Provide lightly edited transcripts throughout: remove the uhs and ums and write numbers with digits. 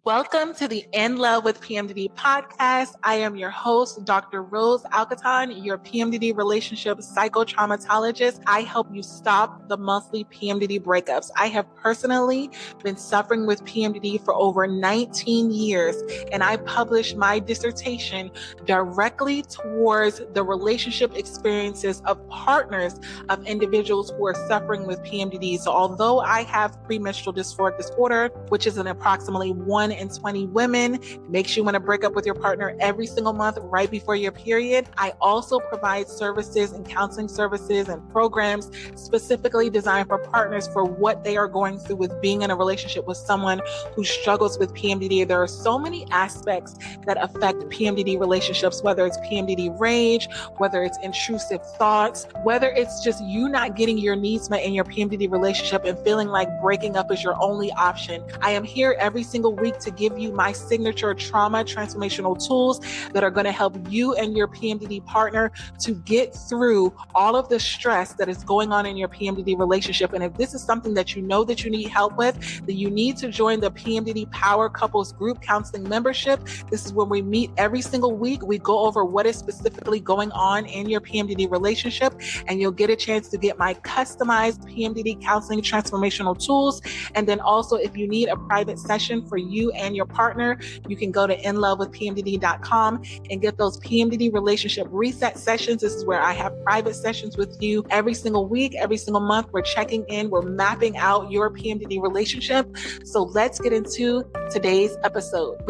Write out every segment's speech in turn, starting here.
Welcome to the In Love with PMDD podcast. I am your host, Dr. Rose Alcaton, your PMDD relationship psychotraumatologist. I help you stop the monthly PMDD breakups. I have personally been suffering with PMDD for over 19 years, and I published my dissertation directly towards the relationship experiences of partners of individuals who are suffering with PMDD. So although I have premenstrual dysphoric disorder, which is an approximately 1 in 20 women, makes you want to break up with your partner every single month right before your period, I also provide services and counseling services and programs specifically designed for partners for what they are going through with being in a relationship with someone who struggles with PMDD. There are so many aspects that affect PMDD relationships, whether it's PMDD rage, whether it's intrusive thoughts, whether it's just you not getting your needs met in your PMDD relationship and feeling like breaking up is your only option. I am here every single week to give you my signature trauma transformational tools that are going to help you and your PMDD partner to get through all of the stress that is going on in your PMDD relationship. And if this is something that you know that you need help with, then you need to join the PMDD Power Couples Group Counseling Membership. This is when we meet every single week. We go over what is specifically going on in your PMDD relationship, and you'll get a chance to get my customized PMDD counseling transformational tools. And then also, if you need a private session for you and your partner, you can go to inlovewithpmdd.com and get those PMDD relationship reset sessions. This is where I have private sessions with you every single week, every single month. We're checking in, we're mapping out your PMDD relationship. So let's get into today's episode.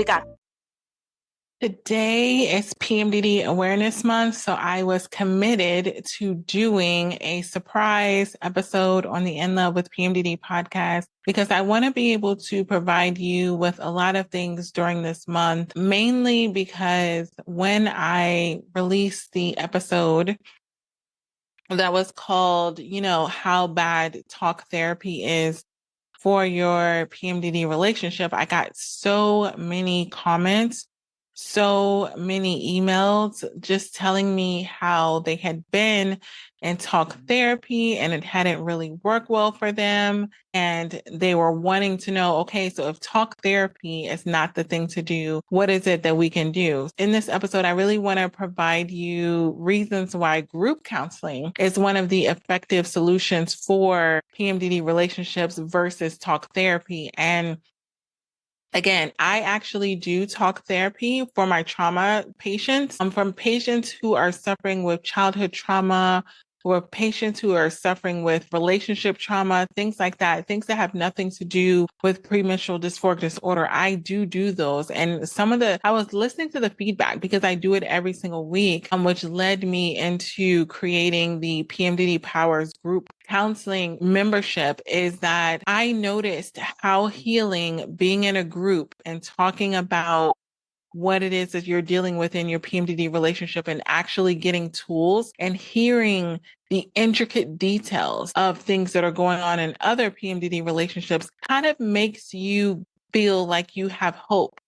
Today is PMDD Awareness Month, so I was committed to doing a surprise episode on the In Love with PMDD podcast because I want to be able to provide you with a lot of things during this month, mainly because when I released the episode that was called, how bad talk therapy is for your PMDD relationship, I got so many comments, so many emails just telling me how they had been in talk therapy and it hadn't really worked well for them. And they were wanting to know, okay, so if talk therapy is not the thing to do, what is it that we can do? In this episode, I really want to provide you reasons why group counseling is one of the effective solutions for PMDD relationships versus talk therapy. And again, I actually do talk therapy for my trauma patients, from patients who are suffering with childhood trauma, or patients who are suffering with relationship trauma, things like that, things that have nothing to do with premenstrual dysphoric disorder. I do those. And I was listening to the feedback because I do it every single week, which led me into creating the PMDD Powers Group Counseling membership, is that I noticed how healing being in a group and talking about what it is that you're dealing with in your PMDD relationship and actually getting tools and hearing the intricate details of things that are going on in other PMDD relationships kind of makes you feel like you have hope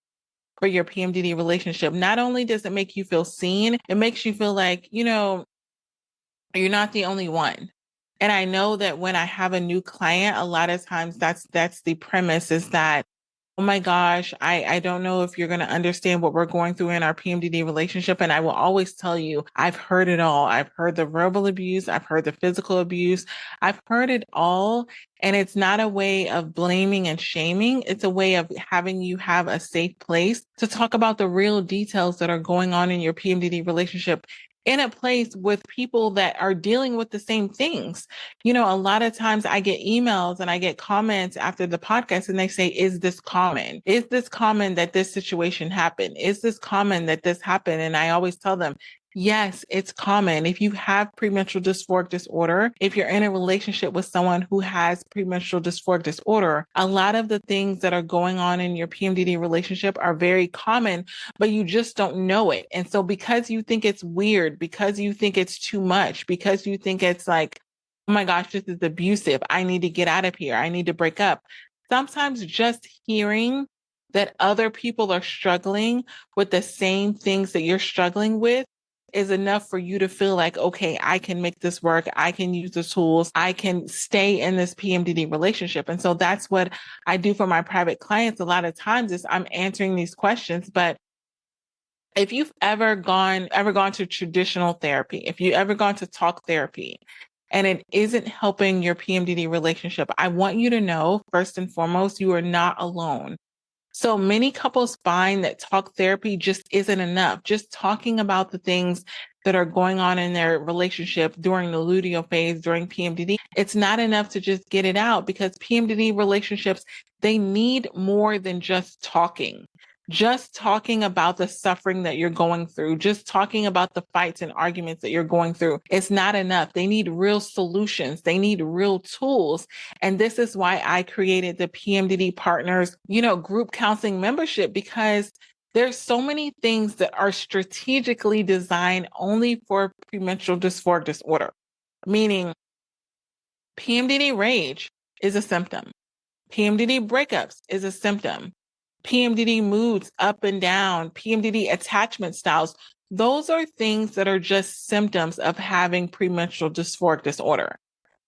for your PMDD relationship. Not only does it make you feel seen, it makes you feel like, you're not the only one. And I know that when I have a new client, a lot of times that's the premise, is that, oh my gosh, I don't know if you're going to understand what we're going through in our PMDD relationship. And I will always tell you, I've heard it all. I've heard the verbal abuse. I've heard the physical abuse. I've heard it all. And it's not a way of blaming and shaming. It's a way of having you have a safe place to talk about the real details that are going on in your PMDD relationship, in a place with people that are dealing with the same things. A lot of times I get emails and I get comments after the podcast and they say, is this common? Is this common that this situation happened? Is this common that this happened? And I always tell them, yes, it's common. If you have premenstrual dysphoric disorder, if you're in a relationship with someone who has premenstrual dysphoric disorder, a lot of the things that are going on in your PMDD relationship are very common, but you just don't know it. And so because you think it's weird, because you think it's too much, because you think it's like, oh my gosh, this is abusive, I need to get out of here, I need to break up. Sometimes just hearing that other people are struggling with the same things that you're struggling with is enough for you to feel like, okay, I can make this work. I can use the tools. I can stay in this PMDD relationship. And so that's what I do for my private clients. A lot of times is I'm answering these questions, but if you've ever gone to traditional therapy, if you ever gone to talk therapy and it isn't helping your PMDD relationship, I want you to know, first and foremost, you are not alone. So many couples find that talk therapy just isn't enough. Just talking about the things that are going on in their relationship during the luteal phase, during PMDD, it's not enough to just get it out, because PMDD relationships, they need more than just talking. Just talking about the suffering that you're going through, just talking about the fights and arguments that you're going through, it's not enough. They need real solutions. They need real tools. And this is why I created the PMDD Partners, group counseling membership, because there's so many things that are strategically designed only for premenstrual dysphoric disorder, meaning PMDD rage is a symptom. PMDD breakups is a symptom. PMDD moods up and down, PMDD attachment styles. Those are things that are just symptoms of having premenstrual dysphoric disorder.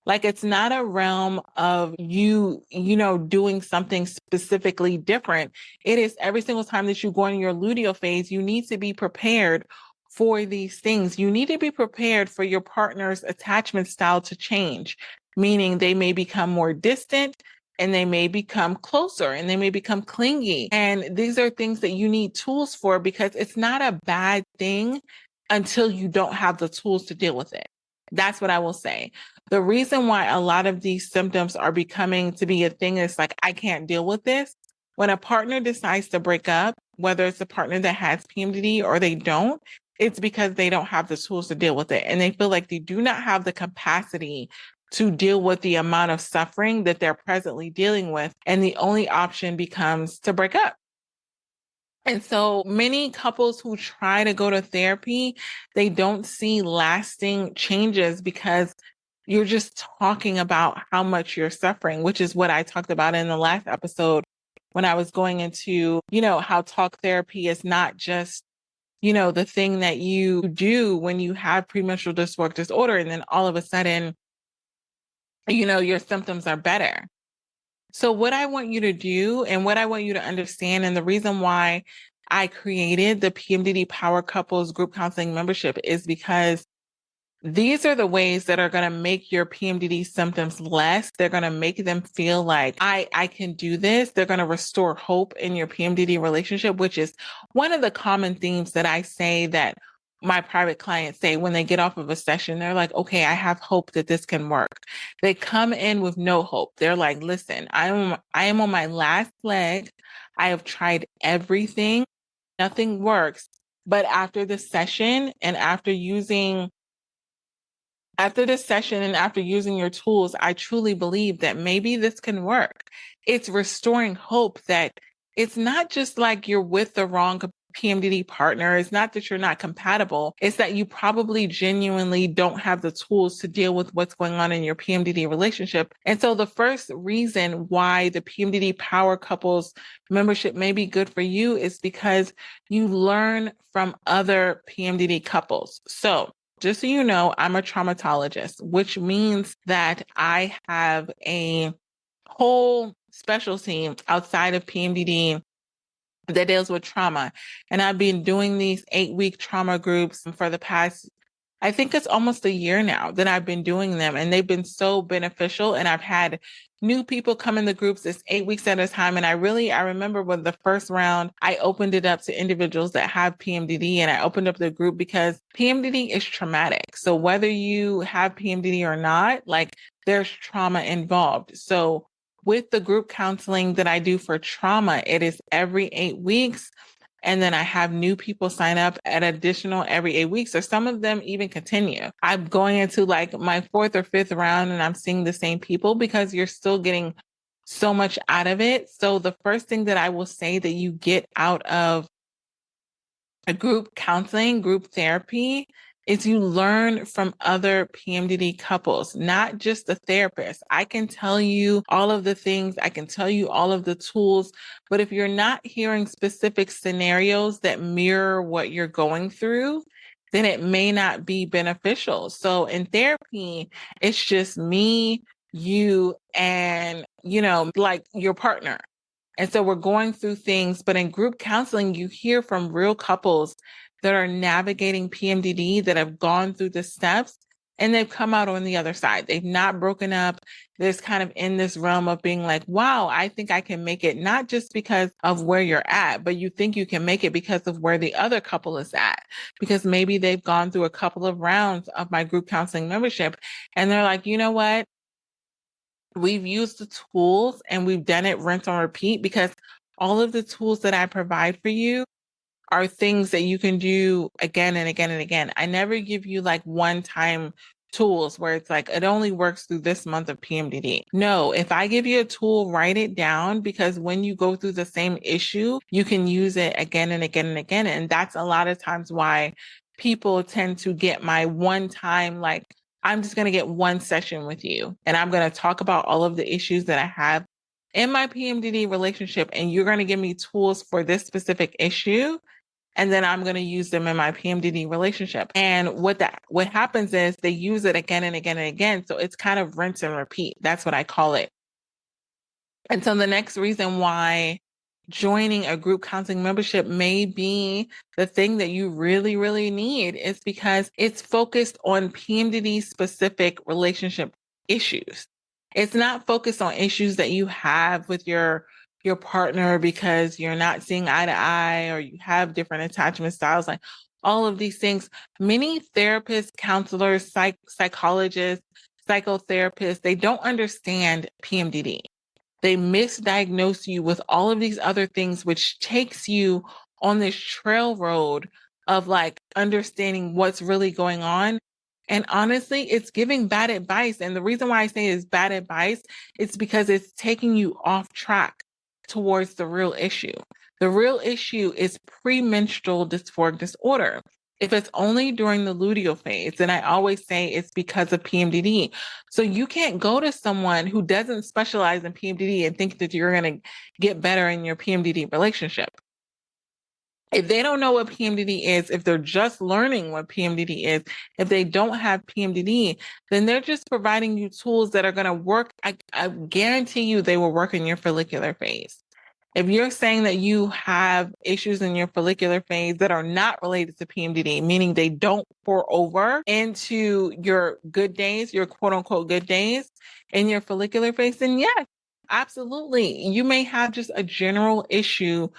Like, it's not a realm of doing something specifically different. It is every single time that you go in your luteal phase, you need to be prepared for these things. You need to be prepared for your partner's attachment style to change, meaning they may become more distant and they may become closer and they may become clingy. And these are things that you need tools for, because it's not a bad thing until you don't have the tools to deal with it. That's what I will say. The reason why a lot of these symptoms are becoming to be a thing is like, I can't deal with this. When a partner decides to break up, whether it's a partner that has PMDD or they don't, it's because they don't have the tools to deal with it. And they feel like they do not have the capacity to deal with the amount of suffering that they're presently dealing with. And the only option becomes to break up. And so many couples who try to go to therapy, they don't see lasting changes because you're just talking about how much you're suffering, which is what I talked about in the last episode when I was going into, how talk therapy is not just, the thing that you do when you have premenstrual dysphoric disorder, and then all of a sudden, your symptoms are better. So what I want you to do and what I want you to understand, and the reason why I created the PMDD Power Couples Group Counseling Membership, is because these are the ways that are going to make your PMDD symptoms less. They're going to make them feel like I can do this. They're going to restore hope in your PMDD relationship, which is one of the common themes that I say that my private clients say when they get off of a session. They're like, okay, I have hope that this can work. They come in with no hope. They're like, listen, I am on my last leg. I have tried everything. Nothing works. But after the session and after this session and after using your tools, I truly believe that maybe this can work. It's restoring hope that it's not just like you're with the wrong PMDD partner. It's not that you're not compatible. It's that you probably genuinely don't have the tools to deal with what's going on in your PMDD relationship. And so the first reason why the PMDD Power Couples membership may be good for you is because you learn from other PMDD couples. So just so you know, I'm a traumatologist, which means that I have a whole specialty outside of PMDD that deals with trauma. And I've been doing these 8-week trauma groups for the past, I think it's almost a year now that I've been doing them. And they've been so beneficial. And I've had new people come in the groups. It's 8 weeks at a time. And I remember when the first round, I opened it up to individuals that have PMDD, and I opened up the group because PMDD is traumatic. So whether you have PMDD or not, like, there's trauma involved. So with the group counseling that I do for trauma, it is every 8 weeks. And then I have new people sign up at additional every 8 weeks, or some of them even continue. I'm going into like my 4th or 5th round and I'm seeing the same people because you're still getting so much out of it. So the first thing that I will say that you get out of a group counseling, group therapy, is you learn from other PMDD couples, not just the therapist. I can tell you all of the things, I can tell you all of the tools, but if you're not hearing specific scenarios that mirror what you're going through, then it may not be beneficial. So in therapy, it's just me, you, and, like your partner. And so we're going through things, but in group counseling, you hear from real couples that are navigating PMDD, that have gone through the steps, and they've come out on the other side. They've not broken up. There's kind of in this realm of being like, wow, I think I can make it, not just because of where you're at, but you think you can make it because of where the other couple is at. Because maybe they've gone through a couple of rounds of my group counseling membership, and they're like, you know what? We've used the tools and we've done it rinse and repeat, because all of the tools that I provide for you are things that you can do again and again and again. I never give you like one-time tools where it's like, it only works through this month of PMDD. No, if I give you a tool, write it down, because when you go through the same issue, you can use it again and again and again. And that's a lot of times why people tend to get my one time, like, I'm just going to get one session with you and I'm going to talk about all of the issues that I have in my PMDD relationship. And you're going to give me tools for this specific issue. And then I'm going to use them in my PMDD relationship. And what happens is they use it again and again and again. So it's kind of rinse and repeat. That's what I call it. And so the next reason why joining a group counseling membership may be the thing that you really, really need is because it's focused on PMDD specific relationship issues. It's not focused on issues that you have with your partner because you're not seeing eye to eye, or you have different attachment styles, like all of these things. Many therapists, counselors, psychologists, psychotherapists, they don't understand PMDD. They misdiagnose you with all of these other things, which takes you on this trail road of like understanding what's really going on. And honestly, it's giving bad advice. And the reason why I say it's bad advice, it's because it's taking you off track towards the real issue. The real issue is premenstrual dysphoric disorder. If it's only during the luteal phase, then I always say it's because of PMDD. So you can't go to someone who doesn't specialize in PMDD and think that you're going to get better in your PMDD relationship. If they don't know what PMDD is, if they're just learning what PMDD is, if they don't have PMDD, then they're just providing you tools that are going to work. I guarantee you they will work in your follicular phase. If you're saying that you have issues in your follicular phase that are not related to PMDD, meaning they don't pour over into your good days, your quote unquote good days in your follicular phase, then yes, absolutely. You may have just a general issue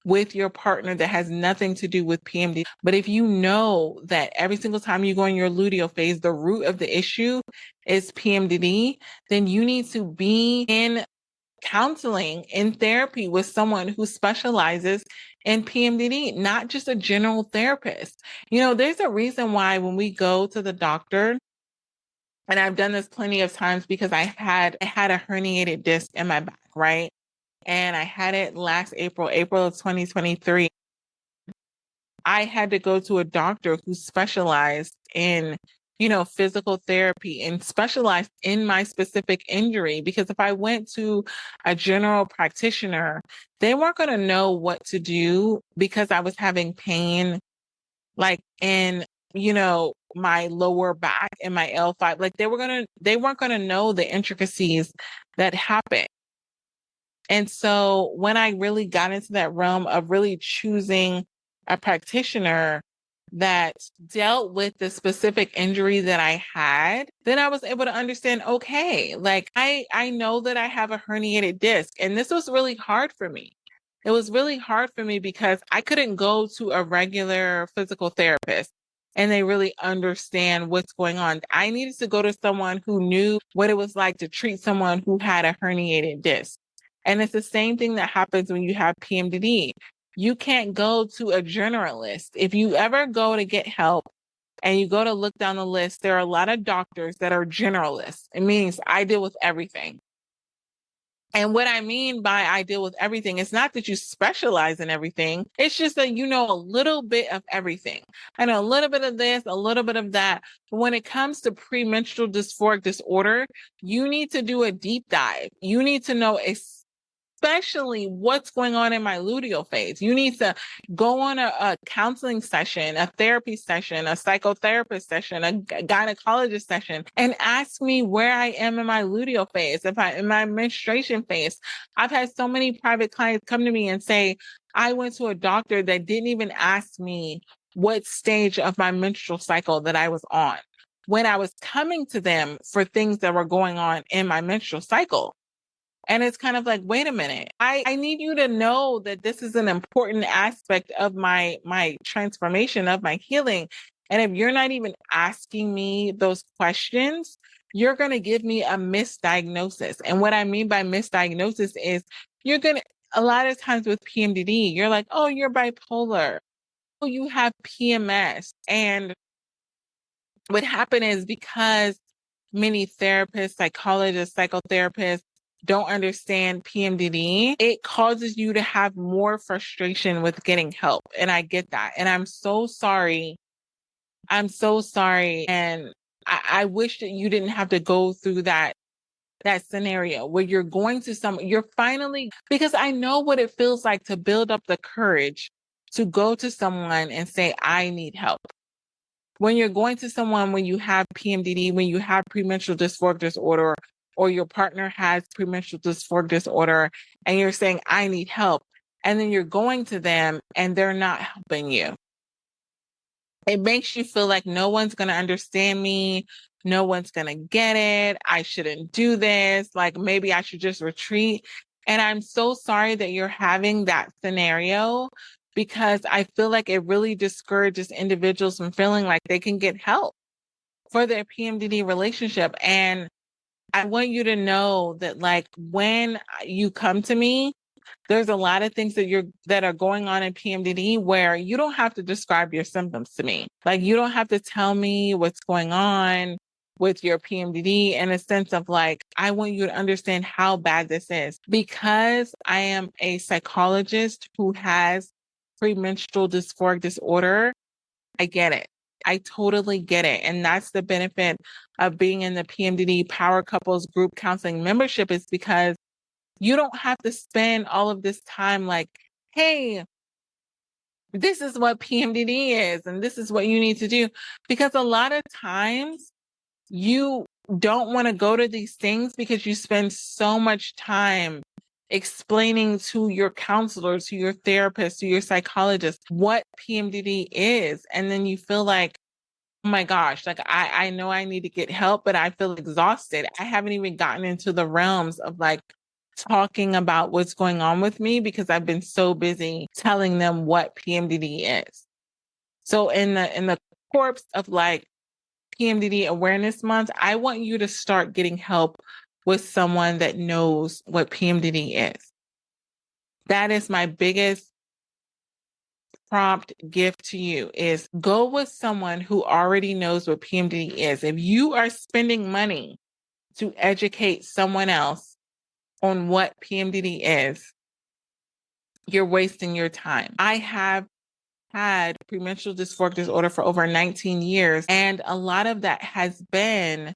with your partner that has nothing to do with PMDD. But if you know that every single time you go in your luteal phase, the root of the issue is PMDD, then you need to be in counseling, in therapy with someone who specializes in PMDD, not just a general therapist. There's a reason why when we go to the doctor, and I've done this plenty of times because I had a herniated disc in my back, right? And I had it last April of 2023. I had to go to a doctor who specialized in, physical therapy and specialized in my specific injury. Because if I went to a general practitioner, they weren't going to know what to do because I was having pain, like in, my lower back and my L5. Like they weren't going to know the intricacies that happen. And so when I really got into that realm of really choosing a practitioner that dealt with the specific injury that I had, then I was able to understand, okay, like I know that I have a herniated disc, and this was really hard for me. It was really hard for me because I couldn't go to a regular physical therapist and they really understand what's going on. I needed to go to someone who knew what it was like to treat someone who had a herniated disc. And it's the same thing that happens when you have PMDD. You can't go to a generalist. If you ever go to get help and you go to look down the list, there are a lot of doctors that are generalists. It means I deal with everything. And what I mean by I deal with everything, it's not that you specialize in everything. It's just that you know a little bit of everything. I know a little bit of this, a little bit of that. But when it comes to premenstrual dysphoric disorder, you need to do a deep dive. You need to know especially what's going on in my luteal phase. You need to go on a counseling session, a therapy session, a psychotherapist session, a gynecologist session, and ask me where I am in my luteal phase, if I'm in my menstruation phase. I've had so many private clients come to me and say, I went to a doctor that didn't even ask me what stage of my menstrual cycle that I was on when I was coming to them for things that were going on in my menstrual cycle. And it's kind of like, wait a minute, I need you to know that this is an important aspect of my transformation, of my healing. And if you're not even asking me those questions, you're going to give me a misdiagnosis. And what I mean by misdiagnosis is you're going to, a lot of times with PMDD, you're like, oh, you're bipolar. Oh, you have PMS. And what happened is because many therapists, psychologists, psychotherapists don't understand PMDD, it causes you to have more frustration with getting help. And I get that. And I'm so sorry. I'm so sorry. And I wish that you didn't have to go through that scenario where you're going to you're finally, because I know what it feels like to build up the courage to go to someone and say, I need help. When you're going to someone, when you have PMDD, when you have premenstrual dysphoric disorder, or your partner has premenstrual dysphoric disorder, and you're saying, I need help, and then you're going to them and they're not helping you, it makes you feel like no one's going to understand me. No one's going to get it. I shouldn't do this. Like maybe I should just retreat. And I'm so sorry that you're having that scenario, because I feel like it really discourages individuals from feeling like they can get help for their PMDD relationship. And I want you to know that, like, when you come to me, there's a lot of things that are going on in PMDD where you don't have to describe your symptoms to me. Like, you don't have to tell me what's going on with your PMDD, in a sense of like, I want you to understand how bad this is, because I am a psychologist who has premenstrual dysphoric disorder. I get it. I totally get it. And that's the benefit of being in the PMDD Power Couples group counseling membership, is because you don't have to spend all of this time like, hey, this is what PMDD is, and this is what you need to do. Because a lot of times you don't want to go to these things because you spend so much time explaining to your counselor, to your therapist, to your psychologist what PMDD is. And then you feel like, oh my gosh, like I know I need to get help, but I feel exhausted. I haven't even gotten into the realms of like talking about what's going on with me because I've been so busy telling them what PMDD is. So in the corpse of like PMDD Awareness Month, I want you to start getting help with someone that knows what PMDD is. That is my biggest prompt gift to you, is go with someone who already knows what PMDD is. If you are spending money to educate someone else on what PMDD is, you're wasting your time. I have had premenstrual dysphoric disorder for over 19 years, and a lot of that has been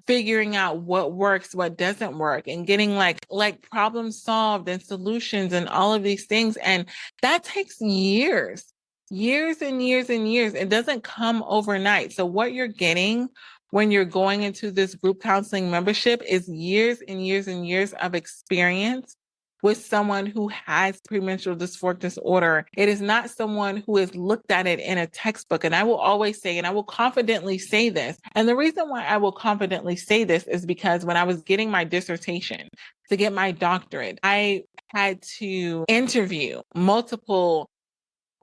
figuring out what works, what doesn't work, and getting like problems solved and solutions and all of these things. And that takes years, years and years and years. It doesn't come overnight. So what you're getting when you're going into this group counseling membership is years and years and years of experience with someone who has premenstrual dysphoric disorder. It is not someone who has looked at it in a textbook. And I will always say, and I will confidently say this, and the reason why I will confidently say this is because when I was getting my dissertation to get my doctorate, I had to interview multiple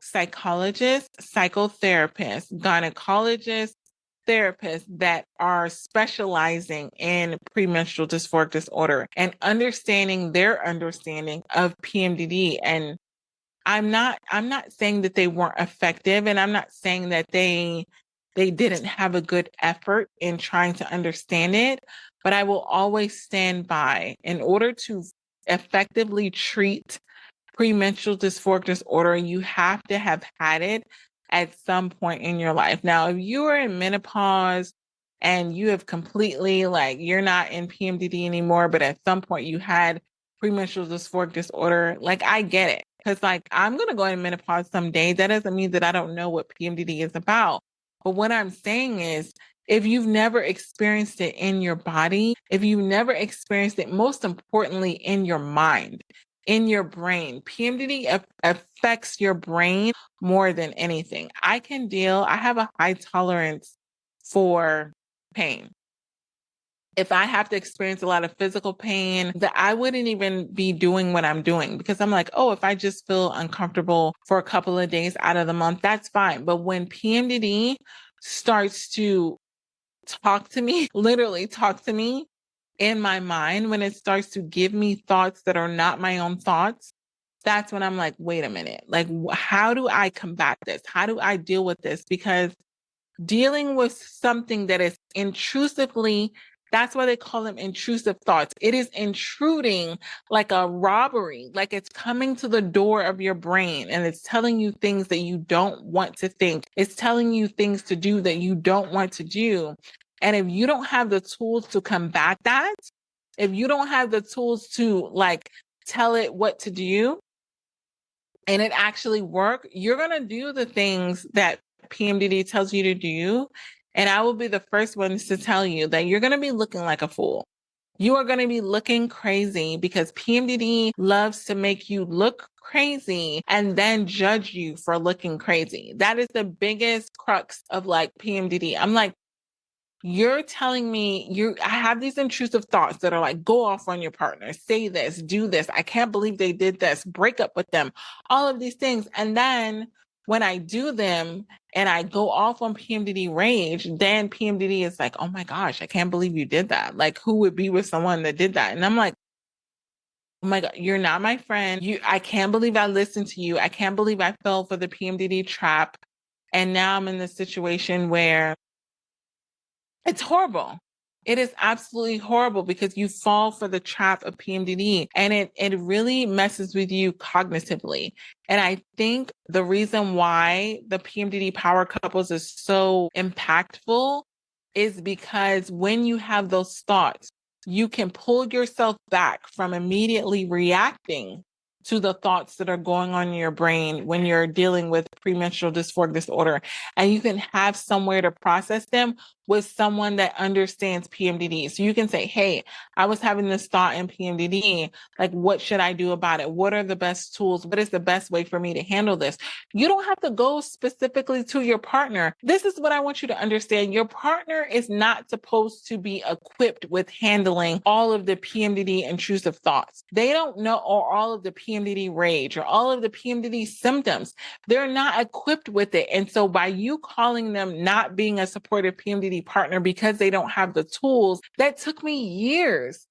psychologists, psychotherapists, gynecologists, therapists that are specializing in premenstrual dysphoric disorder and understanding their understanding of PMDD. And I'm not saying that they weren't effective, and I'm not saying that they didn't have a good effort in trying to understand it, but I will always stand by, in order to effectively treat premenstrual dysphoric disorder, you have to have had it at some point in your life. Now, if you are in menopause and you have completely, like, you're not in PMDD anymore, but at some point you had premenstrual dysphoric disorder, like I get it. Because like I'm gonna go in menopause someday. That doesn't mean that I don't know what PMDD is about. But what I'm saying is if you've never experienced it in your body, if you've never experienced it, most importantly, in your mind, in your brain, PMDD affects your brain more than anything. I have a high tolerance for pain. If I have to experience a lot of physical pain, that I wouldn't even be doing what I'm doing because I'm like, oh, if I just feel uncomfortable for a couple of days out of the month, that's fine. But when PMDD starts to talk to me, literally talk to me in my mind, when it starts to give me thoughts that are not my own thoughts, that's when I'm like, wait a minute, like, how do I combat this? How do I deal with this? Because dealing with something that is intrusively, that's why they call them intrusive thoughts. It is intruding like a robbery, like it's coming to the door of your brain and it's telling you things that you don't want to think. It's telling you things to do that you don't want to do. And if you don't have the tools to combat that, if you don't have the tools to like tell it what to do, and it actually work, you're going to do the things that PMDD tells you to do. And I will be the first ones to tell you that you're going to be looking like a fool. You are going to be looking crazy because PMDD loves to make you look crazy and then judge you for looking crazy. That is the biggest crux of like PMDD. I'm like, you're telling me I have these intrusive thoughts that are like, go off on your partner, say this, do this. I can't believe they did this, break up with them, all of these things. And then when I do them and I go off on PMDD rage, then PMDD is like, oh my gosh, I can't believe you did that. Like, who would be with someone that did that? And I'm like, oh my God, you're not my friend. I can't believe I listened to you. I can't believe I fell for the PMDD trap. And now I'm in this situation where it's horrible. It is absolutely horrible because you fall for the trap of PMDD and it really messes with you cognitively. And I think the reason why the PMDD power couples is so impactful is because when you have those thoughts, you can pull yourself back from immediately reacting to the thoughts that are going on in your brain when you're dealing with premenstrual dysphoric disorder. And you can have somewhere to process them with someone that understands PMDD. So you can say, hey, I was having this thought in PMDD. Like, what should I do about it? What are the best tools? What is the best way for me to handle this? You don't have to go specifically to your partner. This is what I want you to understand. Your partner is not supposed to be equipped with handling all of the PMDD intrusive thoughts. They don't know, or all of the PMDD rage or all of the PMDD symptoms. They're not equipped with it. And so by you calling them not being a supportive PMDD partner because they don't have the tools, that took me years.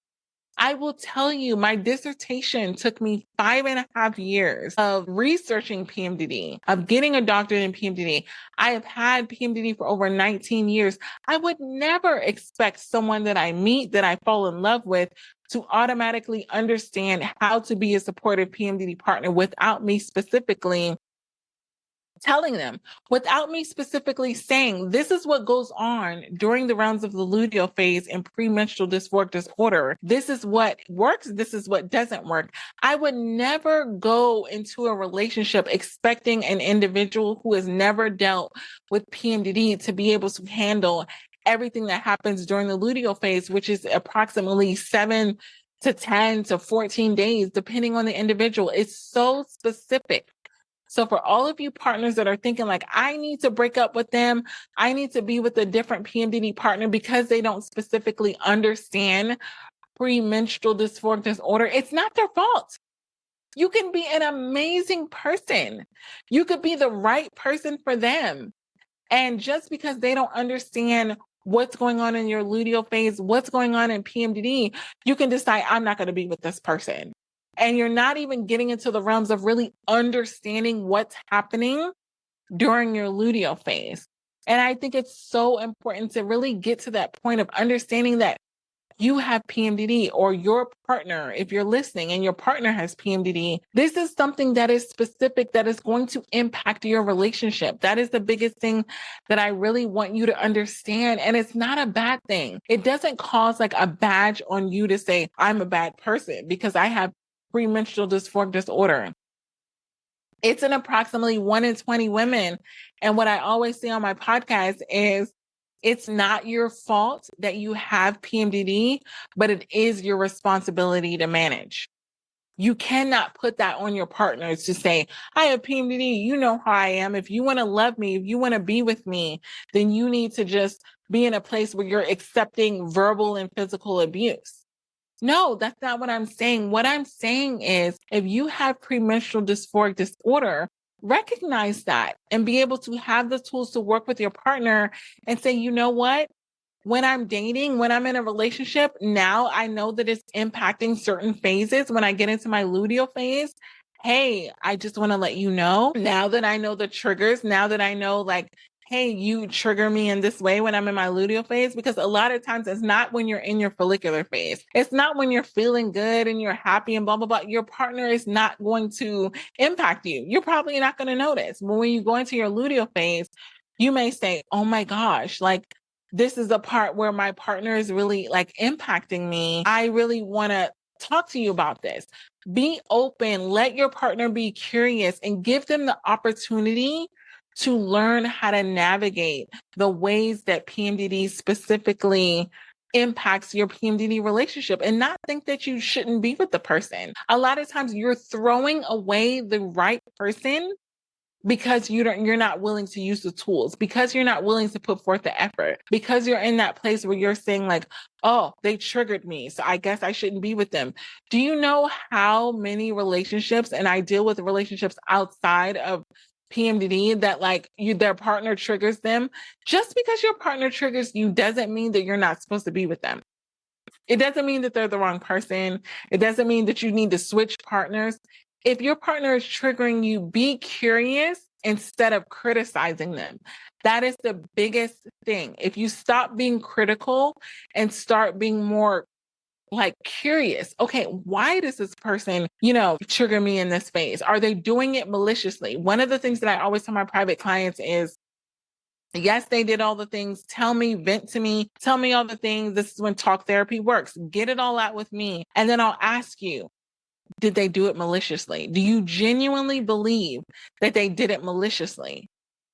I will tell you, my dissertation took me 5.5 years of researching PMDD, of getting a doctorate in PMDD. I have had PMDD for over 19 years. I would never expect someone that I meet, that I fall in love with, to automatically understand how to be a supportive PMDD partner without me specifically telling them, without me specifically saying, this is what goes on during the rounds of the luteal phase in premenstrual dysphoric disorder. This is what works. This is what doesn't work. I would never go into a relationship expecting an individual who has never dealt with PMDD to be able to handle everything that happens during the luteal phase, which is approximately 7 to 10 to 14 days, depending on the individual. It's so specific. So for all of you partners that are thinking like, I need to break up with them, I need to be with a different PMDD partner because they don't specifically understand premenstrual dysphoric disorder, it's not their fault. You can be an amazing person. You could be the right person for them. And just because they don't understand what's going on in your luteal phase, what's going on in PMDD, you can decide, I'm not going to be with this person. And you're not even getting into the realms of really understanding what's happening during your luteal phase. And I think it's so important to really get to that point of understanding that you have PMDD, or your partner, if you're listening and your partner has PMDD, this is something that is specific, that is going to impact your relationship. That is the biggest thing that I really want you to understand. And it's not a bad thing. It doesn't cause like a badge on you to say, I'm a bad person because I have premenstrual dysphoric disorder. It's in approximately 1 in 20 women. And what I always say on my podcast is, it's not your fault that you have PMDD, but it is your responsibility to manage. You cannot put that on your partners to say, I have PMDD. You know how I am. If you want to love me, if you want to be with me, then you need to just be in a place where you're accepting verbal and physical abuse. No, that's not what I'm saying. What I'm saying is, if you have premenstrual dysphoric disorder, recognize that and be able to have the tools to work with your partner and say, you know what? When I'm dating, when I'm in a relationship, now I know that it's impacting certain phases. When I get into my luteal phase, hey, I just want to let you know, now that I know the triggers, now that I know, like, hey, you trigger me in this way when I'm in my luteal phase, because a lot of times it's not when you're in your follicular phase. It's not when you're feeling good and you're happy and blah, blah, blah. Your partner is not going to impact you. You're probably not going to notice. But when you go into your luteal phase, you may say, oh my gosh, like, this is the part where my partner is really like impacting me. I really want to talk to you about this. Be open, let your partner be curious, and give them the opportunity to learn how to navigate the ways that PMDD specifically impacts your PMDD relationship, and not think that you shouldn't be with the person. A lot of times you're throwing away the right person because you're not willing to use the tools, because you're not willing to put forth the effort, because you're in that place where you're saying like, oh, they triggered me, so I guess I shouldn't be with them. Do you know how many relationships, and I deal with relationships outside of PMDD, that like their partner triggers them? Just because your partner triggers you doesn't mean that you're not supposed to be with them. It doesn't mean that they're the wrong person. It doesn't mean that you need to switch partners. If your partner is triggering you, be curious instead of criticizing them. That is the biggest thing. If you stop being critical and start being more like curious, okay, why does this person, trigger me in this phase? Are they doing it maliciously? One of the things that I always tell my private clients is, yes, they did all the things. Tell me, vent to me, tell me all the things. This is when talk therapy works. Get it all out with me. And then I'll ask you, did they do it maliciously? Do you genuinely believe that they did it maliciously?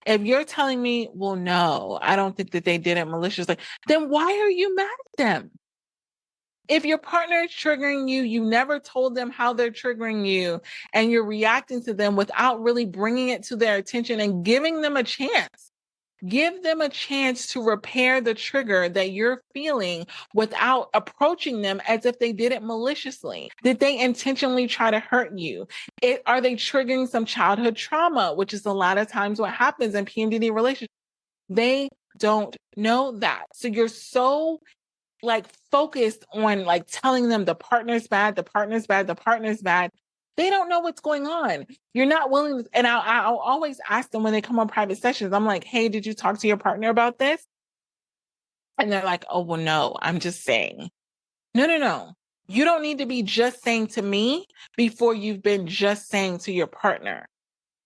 If you're telling me, well, no, I don't think that they did it maliciously, then why are you mad at them? If your partner is triggering you, you never told them how they're triggering you, and you're reacting to them without really bringing it to their attention and giving them a chance. Give them a chance to repair the trigger that you're feeling without approaching them as if they did it maliciously. Did they intentionally try to hurt you? Are they triggering some childhood trauma, which is a lot of times what happens in PMDD relationships? They don't know that. So you're so like focused on like telling them the partner's bad, the partner's bad, the partner's bad. They don't know what's going on. You're not willing to, and I'll always ask them when they come on private sessions, I'm like, hey, did you talk to your partner about this? And they're like, oh, well, no, I'm just saying. No, no, no. You don't need to be just saying to me before you've been just saying to your partner.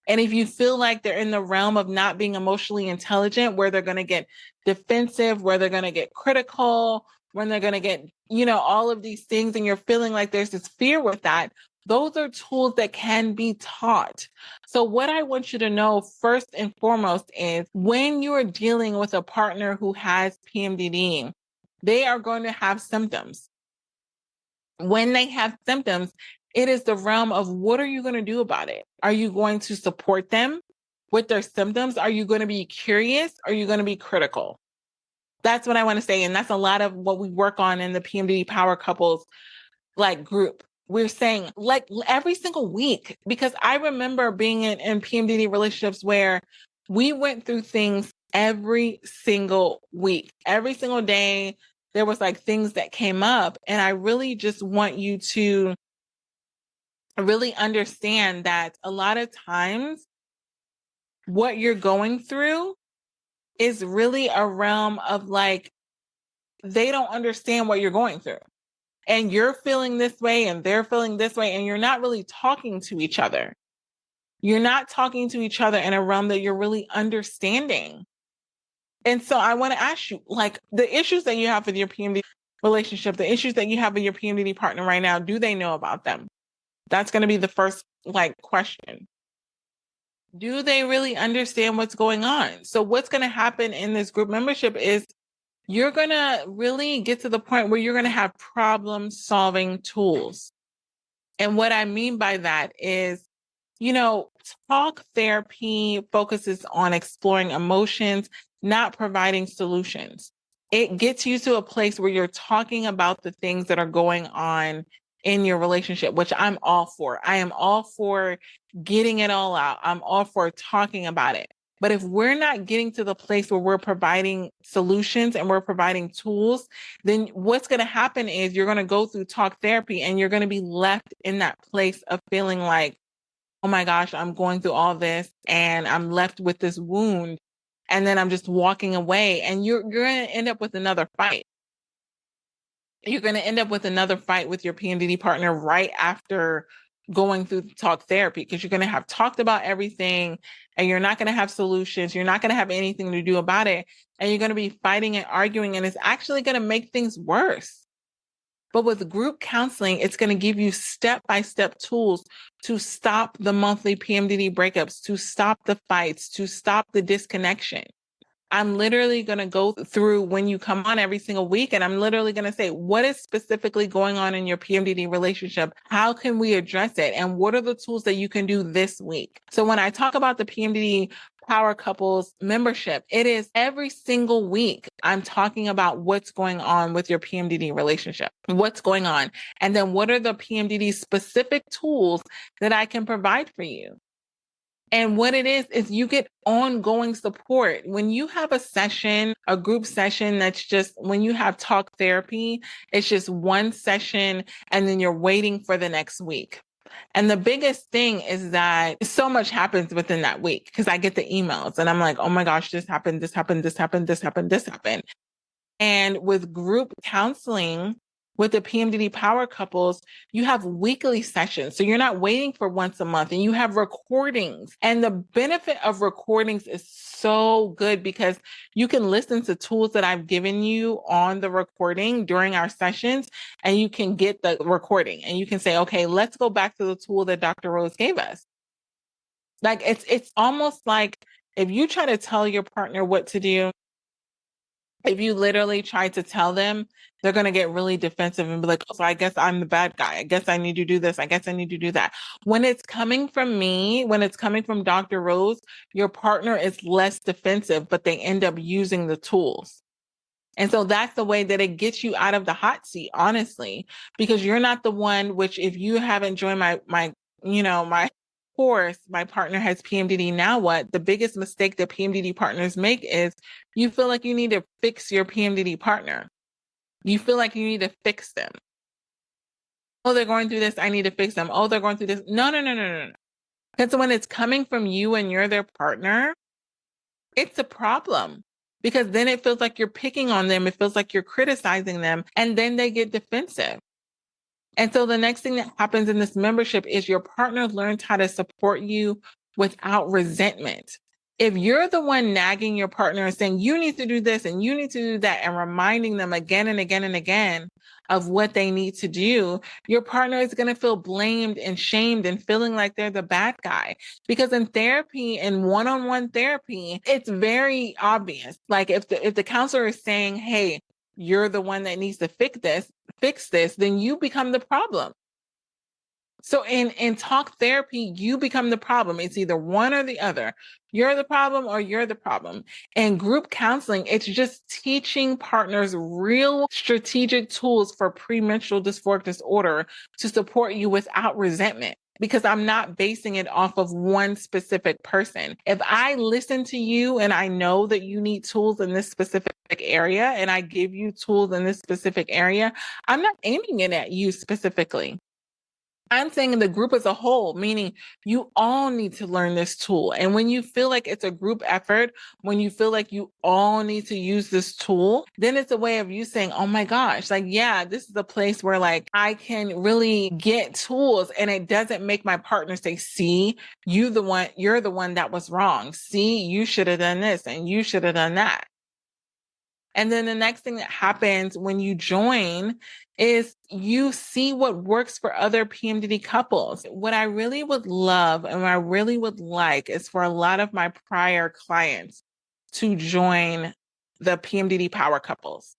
And if you feel like they're in the realm of not being emotionally intelligent, where they're going to get defensive, where they're going to get critical, when they're going to get, all of these things, and you're feeling like there's this fear with that, those are tools that can be taught. So what I want you to know first and foremost is, when you're dealing with a partner who has PMDD, they are going to have symptoms. When they have symptoms, it is the realm of, what are you going to do about it? Are you going to support them with their symptoms? Are you going to be curious? Are you going to be critical? That's what I want to say. And that's a lot of what we work on in the PMDD Power Couples like group. We're saying like every single week, because I remember being in PMDD relationships where we went through things every single week, every single day. There was like things that came up. And I really just want you to really understand that a lot of times what you're going through is really a realm of like they don't understand what you're going through. And you're feeling this way and they're feeling this way, and you're not really talking to each other. You're not talking to each other in a realm that you're really understanding. And so I want to ask you, like, the issues that you have with your PMDD relationship, the issues that you have with your PMDD partner right now, do they know about them? That's going to be the first, like, question. Do they really understand what's going on? So what's going to happen in this group membership is you're going to really get to the point where you're going to have problem solving tools. And what I mean by that is, talk therapy focuses on exploring emotions, not providing solutions. It gets you to a place where you're talking about the things that are going on in your relationship, which I'm all for. I am all for getting it all out. I'm all for talking about it. But if we're not getting to the place where we're providing solutions and we're providing tools, then what's going to happen is you're going to go through talk therapy and you're going to be left in that place of feeling like, oh my gosh, I'm going through all this and I'm left with this wound. And then I'm just walking away, and you're going to end up with another fight. You're going to end up with another fight with your PMDD partner right after going through talk therapy, because you're going to have talked about everything and you're not going to have solutions. You're not going to have anything to do about it. And you're going to be fighting and arguing, and it's actually going to make things worse. But with group counseling, it's going to give you step-by-step tools to stop the monthly PMDD breakups, to stop the fights, to stop the disconnection. I'm literally going to go through when you come on every single week, and I'm literally going to say, what is specifically going on in your PMDD relationship? How can we address it? And what are the tools that you can do this week? So when I talk about the PMDD Power Couples membership, it is every single week I'm talking about what's going on with your PMDD relationship, what's going on, and then what are the PMDD specific tools that I can provide for you. And what it is you get ongoing support. When you have a session, a group session, that's just when you have talk therapy, it's just one session and then you're waiting for the next week. And the biggest thing is that so much happens within that week, because I get the emails and I'm like, oh my gosh, this happened, this happened, this happened, this happened, this happened. And with group counseling, with the PMDD Power Couples, you have weekly sessions. So you're not waiting for once a month, and you have recordings. And the benefit of recordings is so good because you can listen to tools that I've given you on the recording during our sessions, and you can get the recording and you can say, okay, let's go back to the tool that Dr. Rose gave us. Like it's almost like if you try to tell your partner what to do, if you literally try to tell them, they're going to get really defensive and be like, oh, so I guess I'm the bad guy. I guess I need to do this. I guess I need to do that. When it's coming from me, when it's coming from Dr. Rose, your partner is less defensive, but they end up using the tools. And so that's the way that it gets you out of the hot seat, honestly, because you're not the one, which if you haven't joined my course, my partner has PMDD. Now what? The biggest mistake that PMDD partners make is you feel like you need to fix your PMDD partner. You feel like you need to fix them. Oh, they're going through this. I need to fix them. Oh, they're going through this. No. Because when it's coming from you and you're their partner, it's a problem. Because then it feels like you're picking on them. It feels like you're criticizing them. And then they get defensive. And so the next thing that happens in this membership is your partner learns how to support you without resentment. If you're the one nagging your partner and saying, you need to do this and you need to do that, and reminding them again and again and again of what they need to do, your partner is going to feel blamed and shamed and feeling like they're the bad guy. Because in therapy, in one-on-one therapy, it's very obvious. Like if the counselor is saying, hey, you're the one that needs to fix this, then you become the problem. So in talk therapy, you become the problem. It's either one or the other. You're the problem or you're the problem. In group counseling, it's just teaching partners real strategic tools for premenstrual dysphoric disorder to support you without resentment. Because I'm not basing it off of one specific person. If I listen to you and I know that you need tools in this specific area and I give you tools in this specific area, I'm not aiming it at you specifically. I'm saying the group as a whole, meaning you all need to learn this tool. And when you feel like it's a group effort, when you feel like you all need to use this tool, then it's a way of you saying, oh my gosh, like, yeah, this is a place where like I can really get tools, and it doesn't make my partner say, see, you're the one that was wrong. See, you should have done this and you should have done that. And then the next thing that happens when you join is you see what works for other PMDD couples. What I really would love and what I really would like is for a lot of my prior clients to join the PMDD power couples,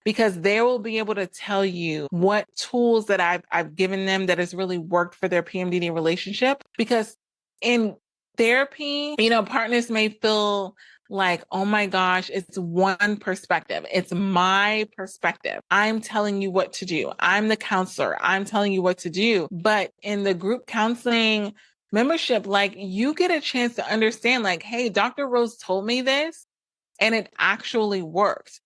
because they will be able to tell you what tools that I've given them that has really worked for their PMDD relationship. Because in therapy, partners may feel like, oh my gosh, it's one perspective. It's my perspective. I'm telling you what to do. I'm the counselor. I'm telling you what to do. But in the group counseling membership, like, you get a chance to understand, like, hey, Dr. Rose told me this and it actually worked.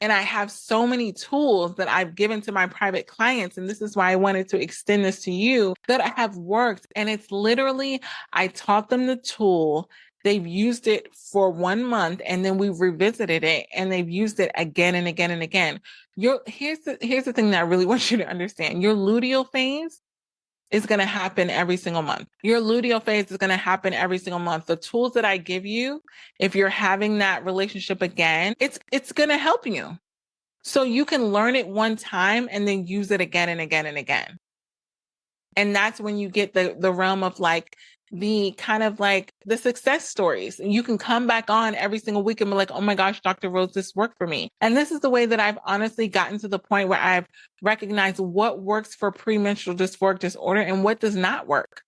And I have so many tools that I've given to my private clients. And this is why I wanted to extend this to you, that have worked. And it's literally, I taught them the tool. They've used it for 1 month, and then we revisited it, and they've used it again and again and again. Here's the thing that I really want you to understand. Your luteal phase is going to happen every single month. Your luteal phase is going to happen every single month. The tools that I give you, if you're having that relationship again, it's going to help you. So you can learn it one time and then use it again and again and again. And that's when you get the realm of like the kind of like the success stories. You can come back on every single week and be like, oh my gosh, Dr. Rose, this worked for me. And this is the way that I've honestly gotten to the point where I've recognized what works for premenstrual dysphoric disorder and what does not work.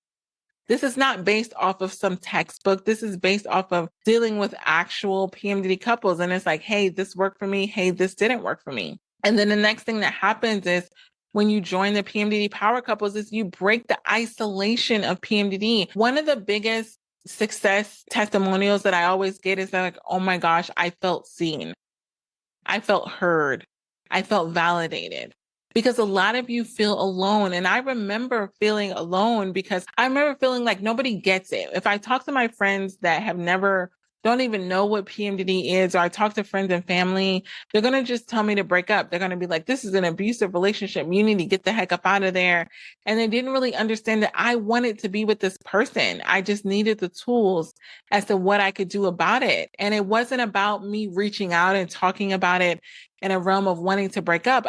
This is not based off of some textbook. This is based off of dealing with actual PMDD couples. And it's like, hey, this worked for me. Hey, this didn't work for me. And then the next thing that happens is when you join the PMDD power couples is you break the isolation of PMDD. One of the biggest success testimonials that I always get is that, like, oh my gosh, I felt seen. I felt heard. I felt validated. Because a lot of you feel alone. And I remember feeling alone because I remember feeling like nobody gets it. If I talk to my friends that don't even know what PMDD is, or I talk to friends and family, they're going to just tell me to break up. They're going to be like, this is an abusive relationship. You need to get the heck up out of there. And they didn't really understand that I wanted to be with this person. I just needed the tools as to what I could do about it. And it wasn't about me reaching out and talking about it in a realm of wanting to break up.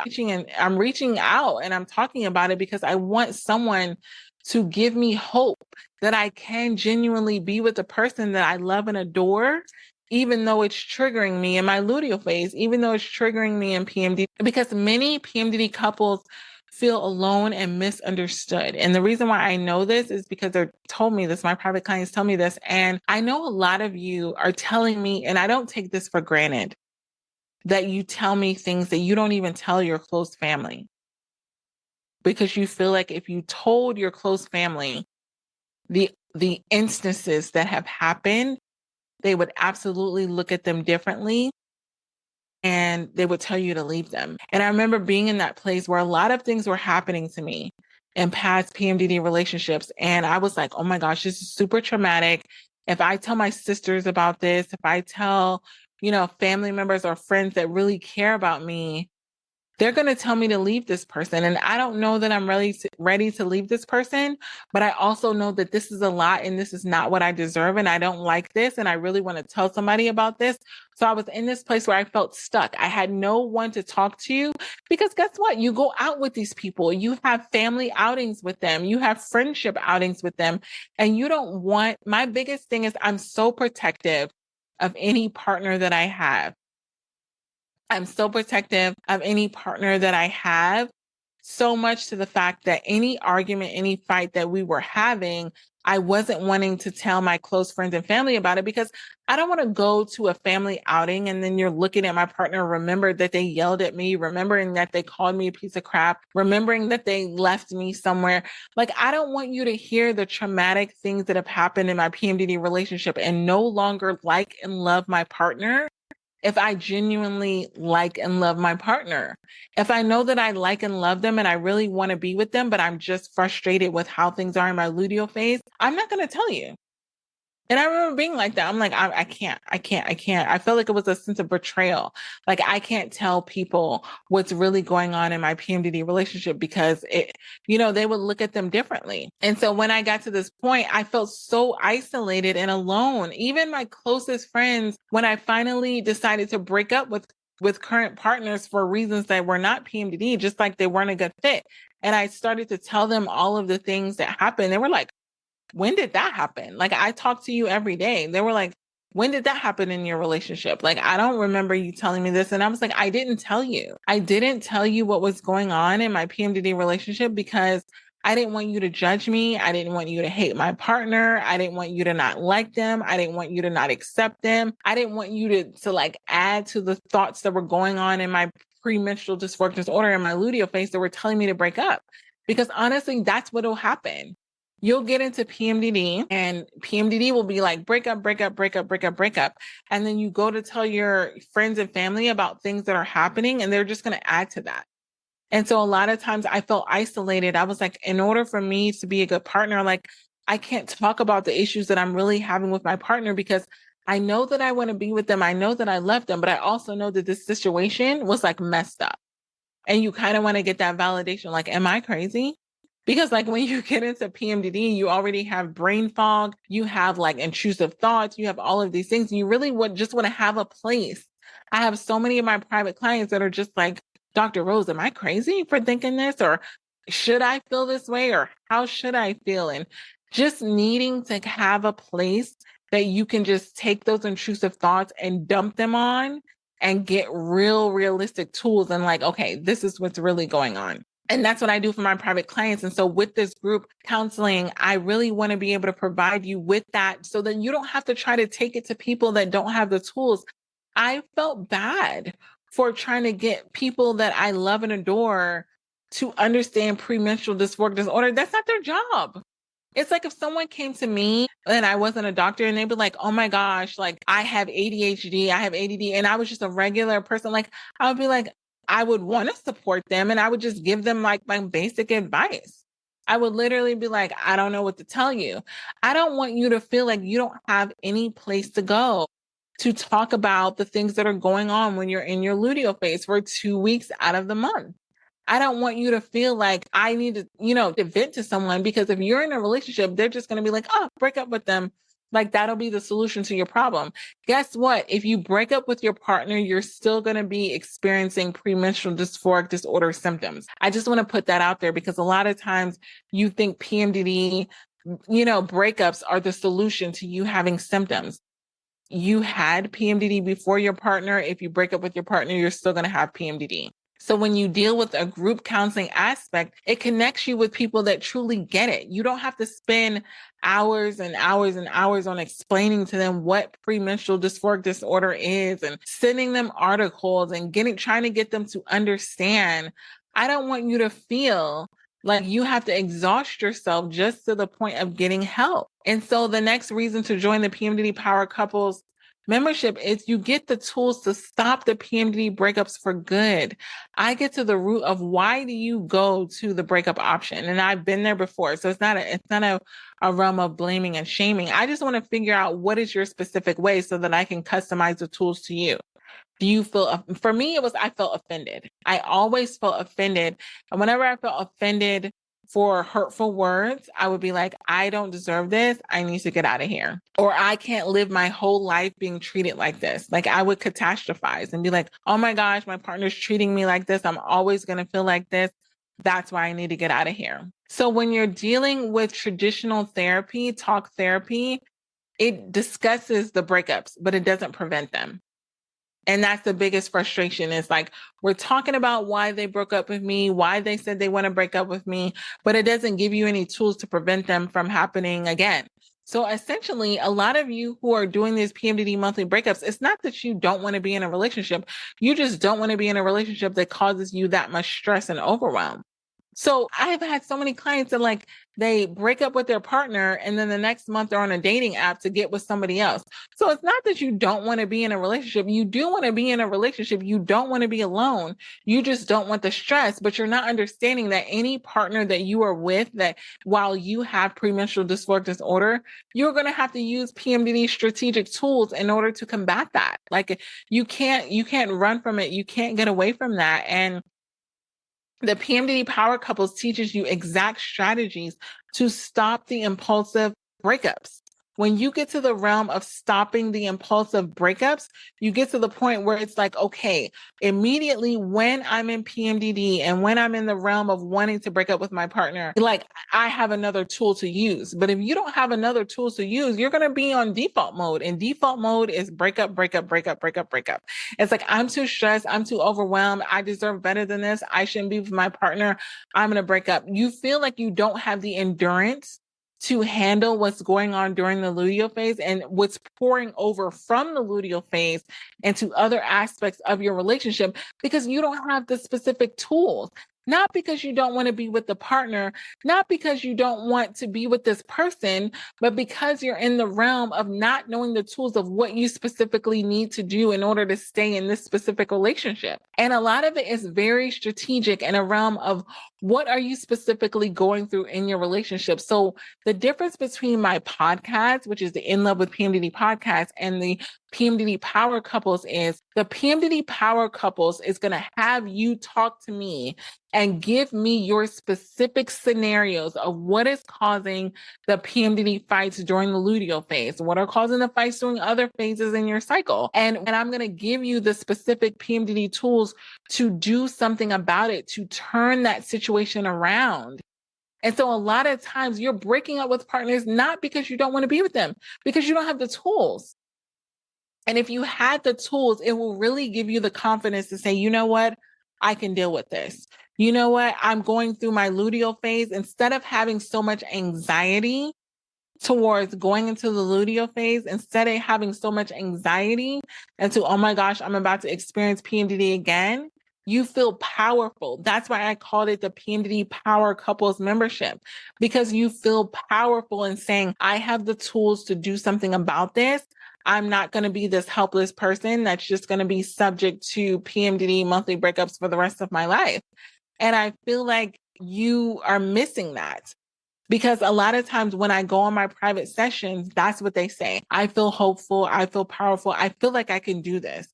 I'm reaching out and I'm talking about it because I want someone to give me hope that I can genuinely be with the person that I love and adore, even though it's triggering me in my luteal phase, even though it's triggering me in PMDD, because many PMDD couples feel alone and misunderstood. And the reason why I know this is because they're told me this, my private clients tell me this. And I know a lot of you are telling me, and I don't take this for granted, that you tell me things that you don't even tell your close family, because you feel like if you told your close family the instances that have happened, they would absolutely look at them differently and they would tell you to leave them. And I remember being in that place where a lot of things were happening to me in past PMDD relationships. And I was like, oh my gosh, this is super traumatic. If I tell my sisters about this, if I tell, family members or friends that really care about me, they're going to tell me to leave this person. And I don't know that I'm ready to leave this person, but I also know that this is a lot and this is not what I deserve. And I don't like this. And I really want to tell somebody about this. So I was in this place where I felt stuck. I had no one to talk to, because guess what? You go out with these people, you have family outings with them, you have friendship outings with them. And my biggest thing is I'm so protective of any partner that I have. I'm so protective of any partner that I have, so much to the fact that any argument, any fight that we were having, I wasn't wanting to tell my close friends and family about it, because I don't want to go to a family outing and then you're looking at my partner, remember that they yelled at me, remembering that they called me a piece of crap, remembering that they left me somewhere. Like, I don't want you to hear the traumatic things that have happened in my PMDD relationship and no longer like and love my partner if I genuinely like and love my partner. If I know that I like and love them and I really want to be with them, but I'm just frustrated with how things are in my luteal phase, I'm not going to tell you. And I remember being like that. I'm like, I can't. I felt like it was a sense of betrayal. Like I can't tell people what's really going on in my PMDD relationship because they would look at them differently. And so when I got to this point, I felt so isolated and alone. Even my closest friends, when I finally decided to break up with current partners for reasons that were not PMDD, just like they weren't a good fit. And I started to tell them all of the things that happened. They were like, when did that happen? Like, I talk to you every day. They were like, when did that happen in your relationship? Like, I don't remember you telling me this. And I was like, I didn't tell you. I didn't tell you what was going on in my PMDD relationship because I didn't want you to judge me. I didn't want you to hate my partner. I didn't want you to not like them. I didn't want you to not accept them. I didn't want you to like add to the thoughts that were going on in my premenstrual dysphoric disorder and my luteal phase that were telling me to break up. Because honestly, that's what will happen. You'll get into PMDD and PMDD will be like break up, break up, break up, break up, break up. And then you go to tell your friends and family about things that are happening and they're just going to add to that. And so a lot of times I felt isolated. I was like, in order for me to be a good partner, like I can't talk about the issues that I'm really having with my partner because I know that I want to be with them. I know that I love them, but I also know that this situation was like messed up. And you kind of want to get that validation. Like, am I crazy? Because like when you get into PMDD, you already have brain fog, you have like intrusive thoughts, you have all of these things. You really would just want to have a place. I have so many of my private clients that are just like, Dr. Rose, am I crazy for thinking this? Or should I feel this way? Or how should I feel? And just needing to have a place that you can just take those intrusive thoughts and dump them on and get realistic tools and like, okay, this is what's really going on. And that's what I do for my private clients. And so with this group counseling, I really want to be able to provide you with that so that you don't have to try to take it to people that don't have the tools. I felt bad for trying to get people that I love and adore to understand premenstrual dysphoric disorder. That's not their job. It's like if someone came to me and I wasn't a doctor and they'd be like, oh my gosh, like I have ADHD, I have ADD, and I was just a regular person, like I would be like, I would want to support them and I would just give them like my basic advice. I would literally be like, I don't know what to tell you. I don't want you to feel like you don't have any place to go to talk about the things that are going on when you're in your luteal phase for 2 weeks out of the month. I don't want you to feel like I need to vent to someone because if you're in a relationship, they're just going to be like, oh, break up with them. Like that'll be the solution to your problem. Guess what? If you break up with your partner, you're still going to be experiencing premenstrual dysphoric disorder symptoms. I just want to put that out there because a lot of times you think PMDD, breakups are the solution to you having symptoms. You had PMDD before your partner. If you break up with your partner, you're still going to have PMDD. So when you deal with a group counseling aspect, it connects you with people that truly get it. You don't have to spend hours and hours and hours on explaining to them what premenstrual dysphoric disorder is and sending them articles and trying to get them to understand. I don't want you to feel like you have to exhaust yourself just to the point of getting help. And so the next reason to join the PMDD Power Couples membership is you get the tools to stop the PMDD breakups for good. I get to the root of why do you go to the breakup option? And I've been there before. So it's not a realm of blaming and shaming. I just want to figure out what is your specific way so that I can customize the tools to you. Do you feel, for me, I felt offended. I always felt offended. And whenever I felt offended for hurtful words, I would be like, I don't deserve this. I need to get out of here. Or I can't live my whole life being treated like this. Like I would catastrophize and be like, oh my gosh, my partner's treating me like this. I'm always going to feel like this. That's why I need to get out of here. So when you're dealing with traditional therapy, talk therapy, it discusses the breakups, but it doesn't prevent them. And that's the biggest frustration is like, we're talking about why they broke up with me, why they said they want to break up with me, but it doesn't give you any tools to prevent them from happening again. So essentially, a lot of you who are doing these PMDD monthly breakups, it's not that you don't want to be in a relationship. You just don't want to be in a relationship that causes you that much stress and overwhelm. So I've had so many clients that like they break up with their partner and then the next month they're on a dating app to get with somebody else. So it's not that you don't want to be in a relationship. You do want to be in a relationship. You don't want to be alone. You just don't want the stress, but you're not understanding that any partner that you are with, that while you have premenstrual dysphoric disorder, you're going to have to use PMDD strategic tools in order to combat that. Like you can't run from it. You can't get away from that. And the PMDD Power Couples teaches you exact strategies to stop the impulsive breakups. When you get to the realm of stopping the impulsive breakups, you get to the point where it's like, okay, immediately when I'm in PMDD and when I'm in the realm of wanting to break up with my partner, like I have another tool to use. But if you don't have another tool to use, you're going to be on default mode. And default mode is breakup, breakup, breakup, breakup, breakup. It's like, I'm too stressed. I'm too overwhelmed. I deserve better than this. I shouldn't be with my partner. I'm going to break up. You feel like you don't have the endurance to handle what's going on during the luteal phase and what's pouring over from the luteal phase into other aspects of your relationship because you don't have the specific tools. Not because you don't want to be with the partner, not because you don't want to be with this person, but because you're in the realm of not knowing the tools of what you specifically need to do in order to stay in this specific relationship. And a lot of it is very strategic in a realm of what are you specifically going through in your relationship. So the difference between my podcast, which is the In Love with PMDD podcast, and the PMDD Power Couples is the PMDD Power Couples is going to have you talk to me and give me your specific scenarios of what is causing the PMDD fights during the luteal phase, what are causing the fights during other phases in your cycle. And I'm going to give you the specific PMDD tools to do something about it, to turn that situation around. And so a lot of times you're breaking up with partners, not because you don't want to be with them, because you don't have the tools. And if you had the tools, it will really give you the confidence to say, you know what, I can deal with this. You know what, I'm going through my luteal phase. Instead of having so much anxiety towards going into the luteal phase, instead of having so much anxiety into, oh my gosh, I'm about to experience PMDD again, you feel powerful. That's why I called it the PMDD Power Couples membership, because you feel powerful in saying, I have the tools to do something about this. I'm not going to be this helpless person that's just going to be subject to PMDD monthly breakups for the rest of my life. And I feel like you are missing that. Because a lot of times when I go on my private sessions, that's what they say. I feel hopeful. I feel powerful. I feel like I can do this.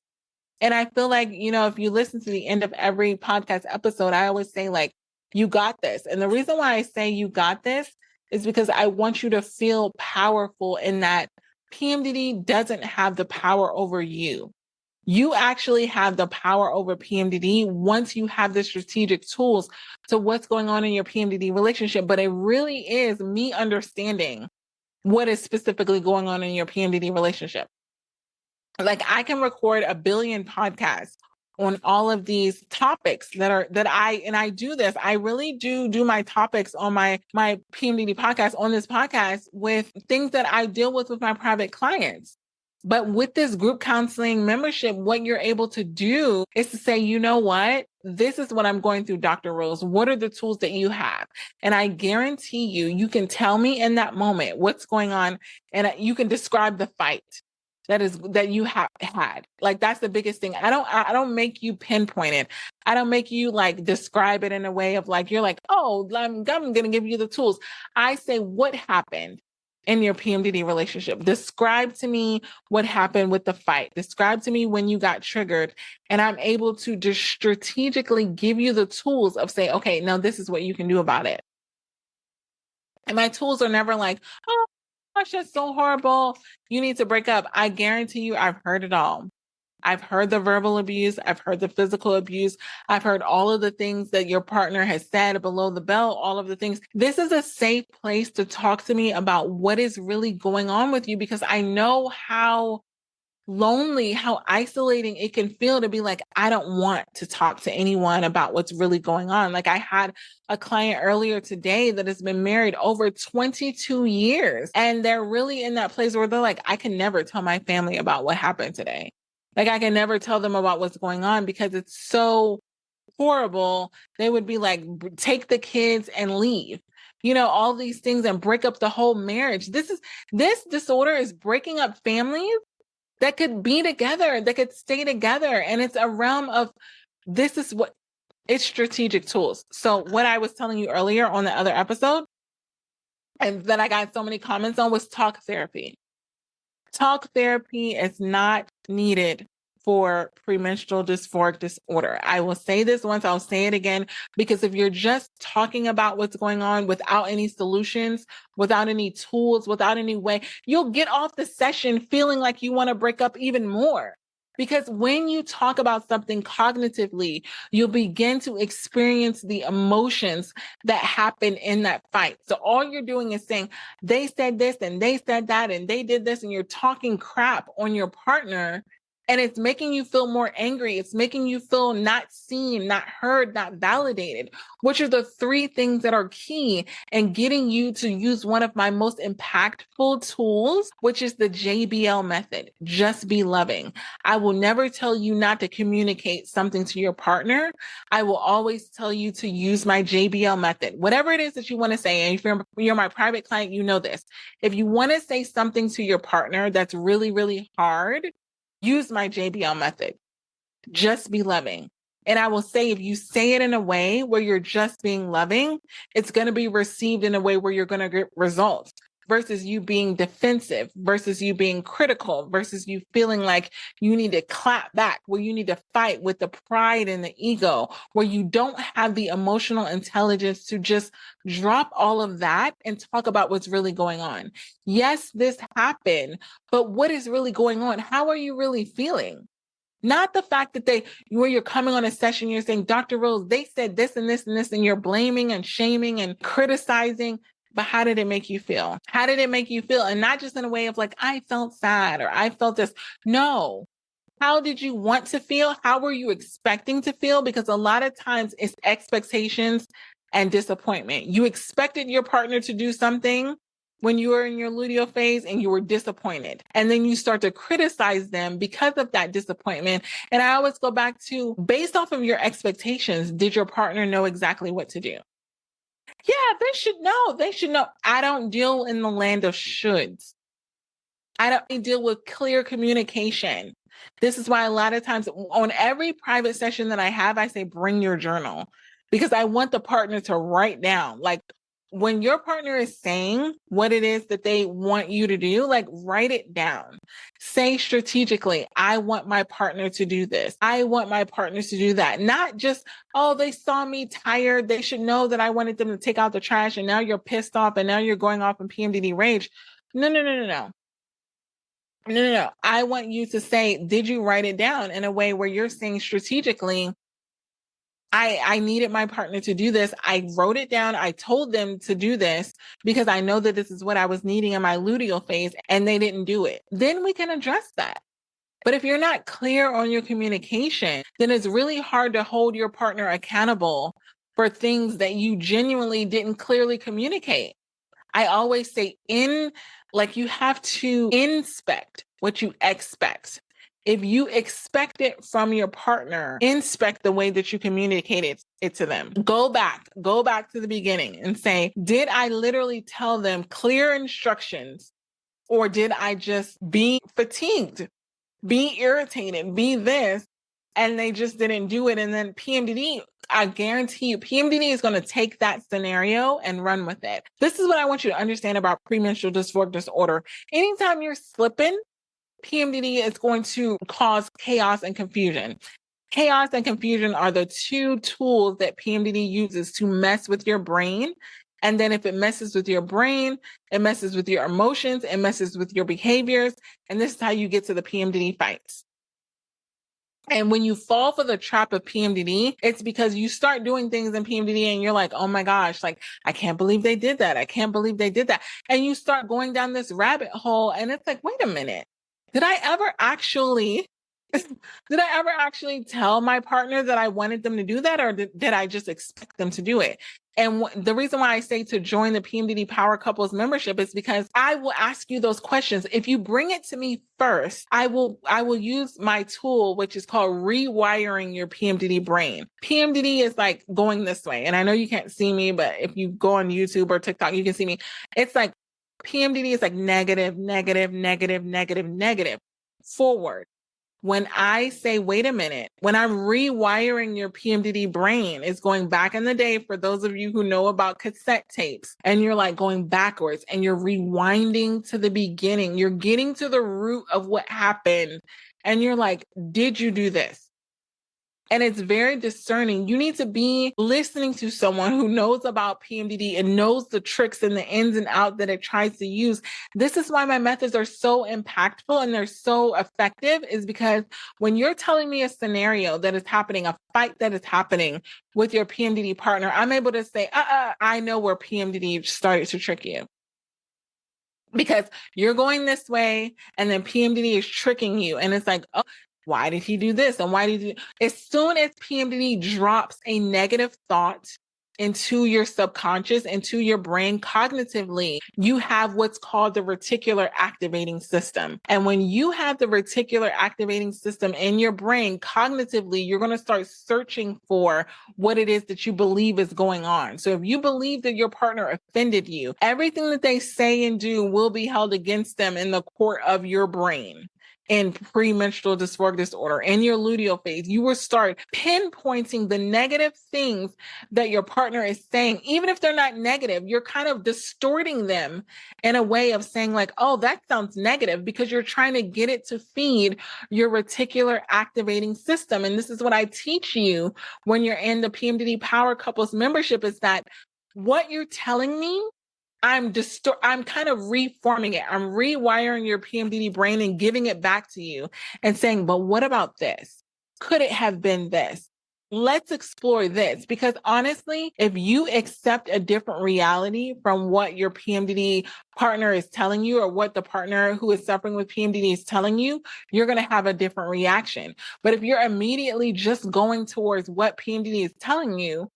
And I feel like, you know, if you listen to the end of every podcast episode, I always say like, you got this. And the reason why I say you got this is because I want you to feel powerful in that PMDD doesn't have the power over you. You actually have the power over PMDD once you have the strategic tools to what's going on in your PMDD relationship. But it really is me understanding what is specifically going on in your PMDD relationship. Like I can record a billion podcasts on all of these topics and I do this. I really do my topics on my PMDD podcast on this podcast with things that I deal with my private clients. But with this group counseling membership, what you're able to do is to say, you know what? This is what I'm going through, Dr. Rose. What are the tools that you have? And I guarantee you can tell me in that moment what's going on and you can describe the fight that you have had. Like that's the biggest thing. I don't make you pinpoint it. I don't make you like describe it in a way of like, you're like, oh, I'm going to give you the tools. I say, what happened in your PMDD relationship? Describe to me what happened with the fight. Describe to me when you got triggered. And I'm able to just strategically give you the tools of say, okay, now this is what you can do about it. And my tools are never like, oh, gosh, that's so horrible. You need to break up. I guarantee you, I've heard it all. I've heard the verbal abuse. I've heard the physical abuse. I've heard all of the things that your partner has said below the belt, all of the things. This is a safe place to talk to me about what is really going on with you because I know how lonely, how isolating it can feel to be like, I don't want to talk to anyone about what's really going on. Like I had a client earlier today that has been married over 22 years. And they're really in that place where they're like, I can never tell my family about what happened today. Like I can never tell them about what's going on because it's so horrible, they would be like, take the kids and leave. All these things and break up the whole marriage. This disorder is breaking up families that could be together, that could stay together. And it's a realm of it's strategic tools. So what I was telling you earlier on the other episode, and that I got so many comments on, was talk therapy. Talk therapy is not needed for premenstrual dysphoric disorder. I will say this once, I'll say it again, because if you're just talking about what's going on without any solutions, without any tools, without any way, you'll get off the session feeling like you want to break up even more. Because when you talk about something cognitively, you'll begin to experience the emotions that happen in that fight. So all you're doing is saying, they said this and they said that and they did this, and you're talking crap on your partner. And it's making you feel more angry. It's making you feel not seen, not heard, not validated, which are the three things that are key in getting you to use one of my most impactful tools, which is the JBL method. Just be loving. I will never tell you not to communicate something to your partner. I will always tell you to use my JBL method. Whatever it is that you want to say, and if you're my private client, you know this. If you want to say something to your partner that's really, really hard, use my JBL method. Just be loving. And I will say, if you say it in a way where you're just being loving, it's going to be received in a way where you're going to get results, versus you being defensive, versus you being critical, versus you feeling like you need to clap back, where you need to fight with the pride and the ego, where you don't have the emotional intelligence to just drop all of that and talk about what's really going on. Yes, this happened, but what is really going on? How are you really feeling? Not the fact that where you're coming on a session, you're saying, Dr. Rose, they said this and this and this, and you're blaming and shaming and criticizing. But how did it make you feel? How did it make you feel? And not just in a way of like, I felt sad or I felt this. No. How did you want to feel? How were you expecting to feel? Because a lot of times it's expectations and disappointment. You expected your partner to do something when you were in your luteal phase and you were disappointed. And then you start to criticize them because of that disappointment. And I always go back to, based off of your expectations, did your partner know exactly what to do? Yeah, they should know. They should know. I don't deal in the land of shoulds. I don't deal with clear communication. This is why a lot of times on every private session that I have, I say, bring your journal, because I want the partner to write down, like, when your partner is saying what it is that they want you to do, like, write it down. Say strategically, I want my partner to do this. I want my partners to do that. Not just, oh, they saw me tired, they should know that I wanted them to take out the trash, and now you're pissed off and now you're going off in PMDD rage. No. No. I want you to say, did you write it down in a way where you're saying strategically, I needed my partner to do this. I wrote it down. I told them to do this because I know that this is what I was needing in my luteal phase, and they didn't do it. Then we can address that. But if you're not clear on your communication, then it's really hard to hold your partner accountable for things that you genuinely didn't clearly communicate. I always say you have to inspect what you expect. If you expect it from your partner, inspect the way that you communicated it to them. Go back to the beginning and say, did I literally tell them clear instructions, or did I just be fatigued, be irritated, be this, and they just didn't do it? And then PMDD, I guarantee you, PMDD is going to take that scenario and run with it. This is what I want you to understand about premenstrual dysphoric disorder. Anytime you're slipping, PMDD is going to cause chaos and confusion. Chaos and confusion are the two tools that PMDD uses to mess with your brain. And then if it messes with your brain, it messes with your emotions, it messes with your behaviors. And this is how you get to the PMDD fights. And when you fall for the trap of PMDD, it's because you start doing things in PMDD and you're like, oh my gosh, like, I can't believe they did that. I can't believe they did that. And you start going down this rabbit hole, and it's like, wait a minute. Did I ever actually tell my partner that I wanted them to do that? Or did I just expect them to do it? And the reason why I say to join the PMDD Power Couples membership is because I will ask you those questions. If you bring it to me first, I will use my tool, which is called rewiring your PMDD brain. PMDD is like going this way. And I know you can't see me, but if you go on YouTube or TikTok, you can see me. It's like PMDD is like negative, negative, negative, negative, negative, forward. When I say, wait a minute, when I'm rewiring your PMDD brain, it's going back in the day for those of you who know about cassette tapes, and you're like going backwards and you're rewinding to the beginning. You're getting to the root of what happened. And you're like, did you do this? And it's very discerning. You need to be listening to someone who knows about PMDD and knows the tricks and the ins and outs that it tries to use. This is why my methods are so impactful and they're so effective, is because when you're telling me a scenario that is happening, a fight that is happening with your PMDD partner, I'm able to say, I know where PMDD started to trick you. Because you're going this way and then PMDD is tricking you. And it's like, oh, why did he do this? And why did he? As soon as PMDD drops a negative thought into your subconscious, into your brain cognitively, you have what's called the reticular activating system. And when you have the reticular activating system in your brain cognitively, you're going to start searching for what it is that you believe is going on. So if you believe that your partner offended you, everything that they say and do will be held against them in the court of your brain. In premenstrual dysphoric disorder, in your luteal phase, you will start pinpointing the negative things that your partner is saying. Even if they're not negative, you're kind of distorting them in a way of saying like, oh, that sounds negative, because you're trying to get it to feed your reticular activating system. And this is what I teach you when you're in the PMDD Power Couples membership, is that what you're telling me, I'm kind of reforming it. I'm rewiring your PMDD brain and giving it back to you and saying, but what about this? Could it have been this? Let's explore this. Because honestly, if you accept a different reality from what your PMDD partner is telling you, or what the partner who is suffering with PMDD is telling you, you're going to have a different reaction. But if you're immediately just going towards what PMDD is telling you,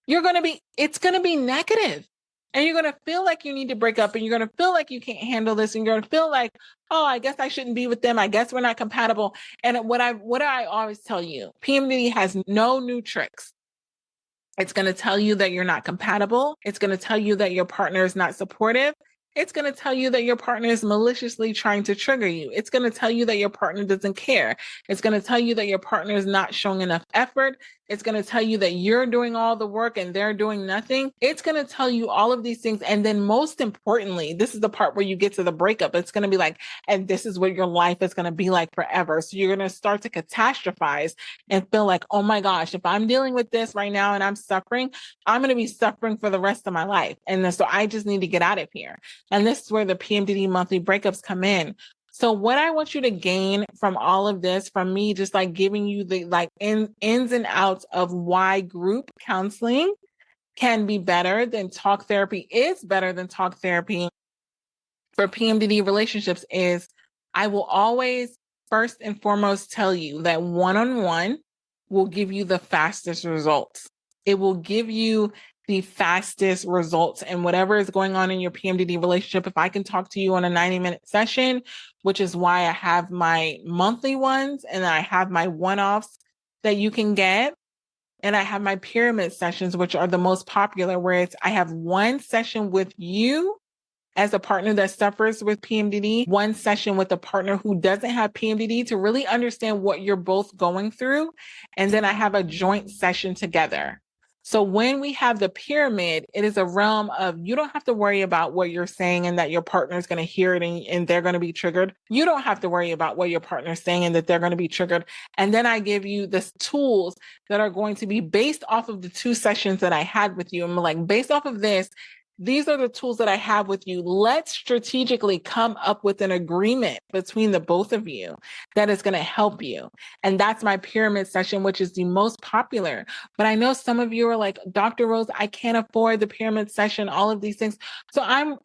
it's going to be negative. And you're going to feel like you need to break up, and you're going to feel like you can't handle this, and you're going to feel like, oh, I guess I shouldn't be with them. I guess we're not compatible. And what I always tell you, PMDD has no new tricks. It's going to tell you that you're not compatible. It's going to tell you that your partner is not supportive. It's going to tell you that your partner is maliciously trying to trigger you. It's going to tell you that your partner doesn't care. It's going to tell you that your partner is not showing enough effort. It's going to tell you that you're doing all the work and they're doing nothing. It's going to tell you all of these things. And then most importantly, this is the part where you get to the breakup. It's going to be like, and this is what your life is going to be like forever. So you're going to start to catastrophize and feel like, oh my gosh, if I'm dealing with this right now and I'm suffering, I'm going to be suffering for the rest of my life. And then, so I just need to get out of here. And this is where the PMDD monthly breakups come in. So what I want you to gain from all of this, from me just like giving you the like ins and outs of why group counseling can be better than talk therapy, is better than talk therapy for PMDD relationships, is I will always first and foremost tell you that one-on-one will give you the fastest results. It will give you the fastest results and whatever is going on in your PMDD relationship. If I can talk to you on a 90-minute session, which is why I have my monthly ones and I have my one-offs that you can get. And I have my pyramid sessions, which are the most popular, where I have one session with you as a partner that suffers with PMDD, one session with a partner who doesn't have PMDD, to really understand what you're both going through. And then I have a joint session together. So when we have the pyramid, it is a realm of, you don't have to worry about what you're saying and that your partner is going to hear it and they're going to be triggered. You don't have to worry about what your partner is saying and that they're going to be triggered. And then I give you the tools that are going to be based off of the 2 sessions that I had with you. I'm like, based off of this, these are the tools that I have with you. Let's strategically come up with an agreement between the both of you that is going to help you. And that's my pyramid session, which is the most popular. But I know some of you are like, Dr. Rose, I can't afford the pyramid session, all of these things. So I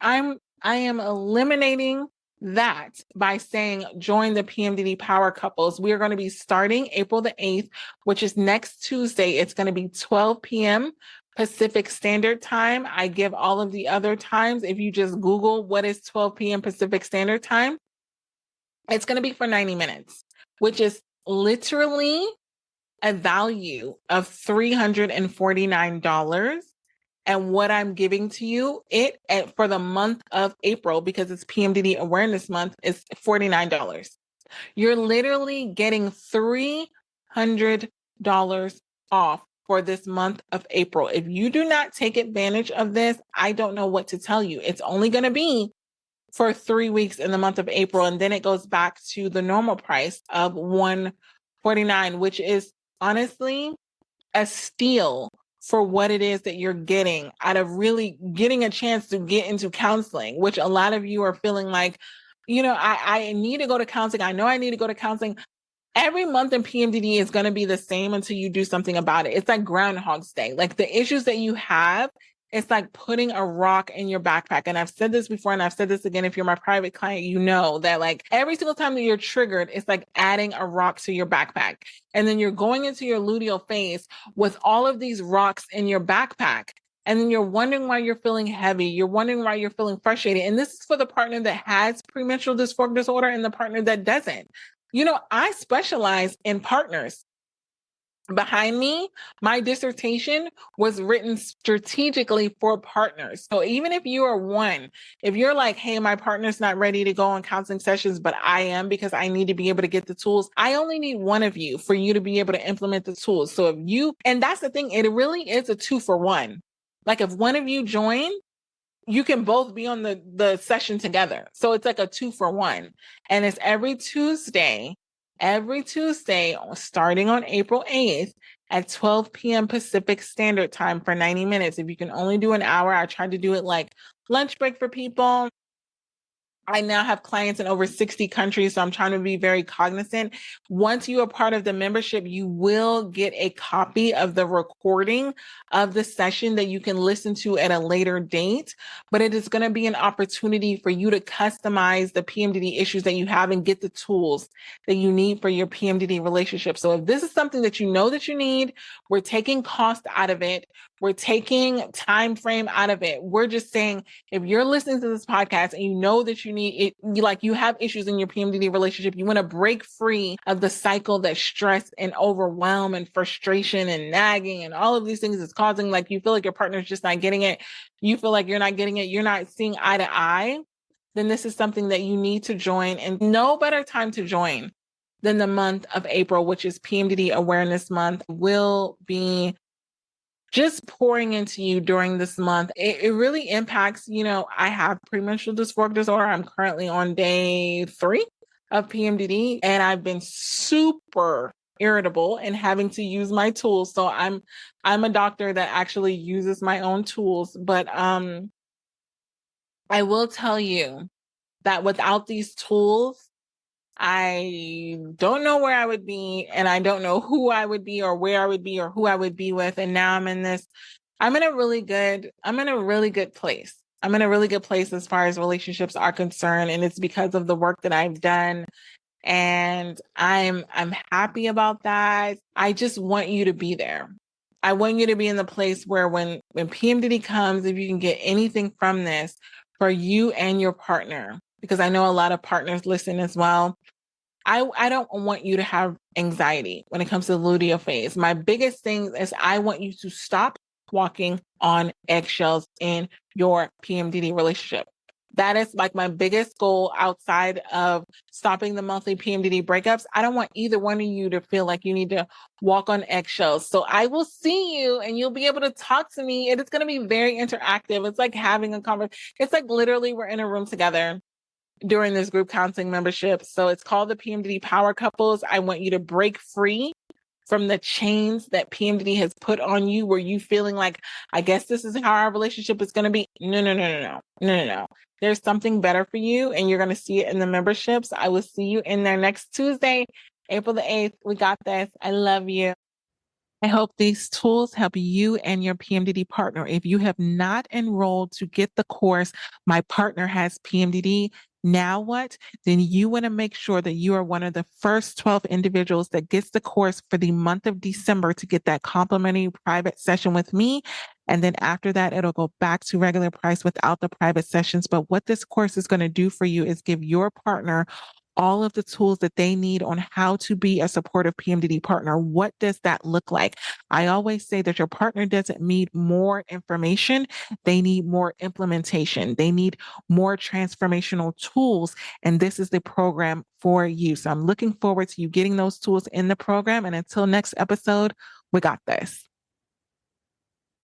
am eliminating that by saying, join the PMDD Power Couples. We are going to be starting April the 8th, which is next Tuesday. It's going to be 12 p.m. Pacific Standard Time. I give all of the other times. If you just Google what is 12 p.m. Pacific Standard Time, it's going to be for 90 minutes, which is literally a value of $349. And what I'm giving to you, for the month of April, because it's PMDD Awareness Month, is $49. You're literally getting $300 off for this month of April. If you do not take advantage of this, I don't know what to tell you. It's only going to be for 3 weeks in the month of April, and then it goes back to the normal price of $149, which is honestly a steal for what it is that you're getting out of really getting a chance to get into counseling, which a lot of you are feeling like, I need to go to counseling. I know I need to go to counseling. Every month in PMDD is going to be the same until you do something about it. It's like Groundhog's Day. Like the issues that you have, it's like putting a rock in your backpack. And I've said this before, and I've said this again. If you're my private client, you know that like every single time that you're triggered, it's like adding a rock to your backpack. And then you're going into your luteal phase with all of these rocks in your backpack. And then you're wondering why you're feeling heavy. You're wondering why you're feeling frustrated. And this is for the partner that has premenstrual dysphoric disorder and the partner that doesn't. I specialize in partners. Behind me, my dissertation was written strategically for partners. So even if you are one, if you're like, hey, my partner's not ready to go on counseling sessions, but I am because I need to be able to get the tools. I only need one of you for you to be able to implement the tools. So and that's the thing, it really is a 2-for-1. Like if one of you join, you can both be on the session together. So it's like a 2-for-1. And it's every Tuesday, starting on April 8th at 12 p.m. Pacific Standard Time for 90 minutes. If you can only do an hour, I tried to do it like lunch break for people. I now have clients in over 60 countries, so I'm trying to be very cognizant. Once you are part of the membership, you will get a copy of the recording of the session that you can listen to at a later date, but it is going to be an opportunity for you to customize the PMDD issues that you have and get the tools that you need for your PMDD relationship. So if this is something that you know that you need, we're taking cost out of it. We're taking time frame out of it. We're just saying, if you're listening to this podcast and you know that you need it, you have issues in your PMDD relationship, you want to break free of the cycle that stress and overwhelm and frustration and nagging and all of these things is causing, like you feel like your partner's just not getting it. You feel like you're not getting it. You're not seeing eye to eye. Then this is something that you need to join, and no better time to join than the month of April, which is PMDD Awareness Month. Will be just pouring into you during this month. It really impacts, I have premenstrual dysphoric disorder. I'm currently on day 3 of PMDD, and I've been super irritable and having to use my tools. So I'm a doctor that actually uses my own tools, but I will tell you that without these tools, I don't know where I would be, and I don't know who I would be or where I would be or who I would be with. And now I'm in a really good place. I'm in a really good place as far as relationships are concerned. And it's because of the work that I've done. And I'm happy about that. I just want you to be there. I want you to be in the place where when PMDD comes, if you can get anything from this for you and your partner, because I know a lot of partners listen as well. I don't want you to have anxiety when it comes to the luteal phase. My biggest thing is I want you to stop walking on eggshells in your PMDD relationship. That is like my biggest goal outside of stopping the monthly PMDD breakups. I don't want either one of you to feel like you need to walk on eggshells. So I will see you and you'll be able to talk to me. And it's going to be very interactive. It's like having a conversation. It's like literally we're in a room together during this group counseling membership. So it's called the PMDD Power Couples. I want you to break free from the chains that PMDD has put on you, where you feeling like, I guess this is how our relationship is going to be. No. There's something better for you, and you're going to see it in the memberships. I will see you in there next Tuesday, April the 8th. We got this. I love you. I hope these tools help you and your PMDD partner. If you have not enrolled to get the course, My Partner Has PMDD, Now what? Then you want to make sure that you are one of the first 12 individuals that gets the course for the month of December to get that complimentary private session with me. And then after that, it'll go back to regular price without the private sessions. But what this course is going to do for you is give your partner all of the tools that they need on how to be a supportive PMDD partner. What does that look like? I always say that your partner doesn't need more information. They need more implementation. They need more transformational tools. And this is the program for you. So I'm looking forward to you getting those tools in the program. And until next episode, we got this.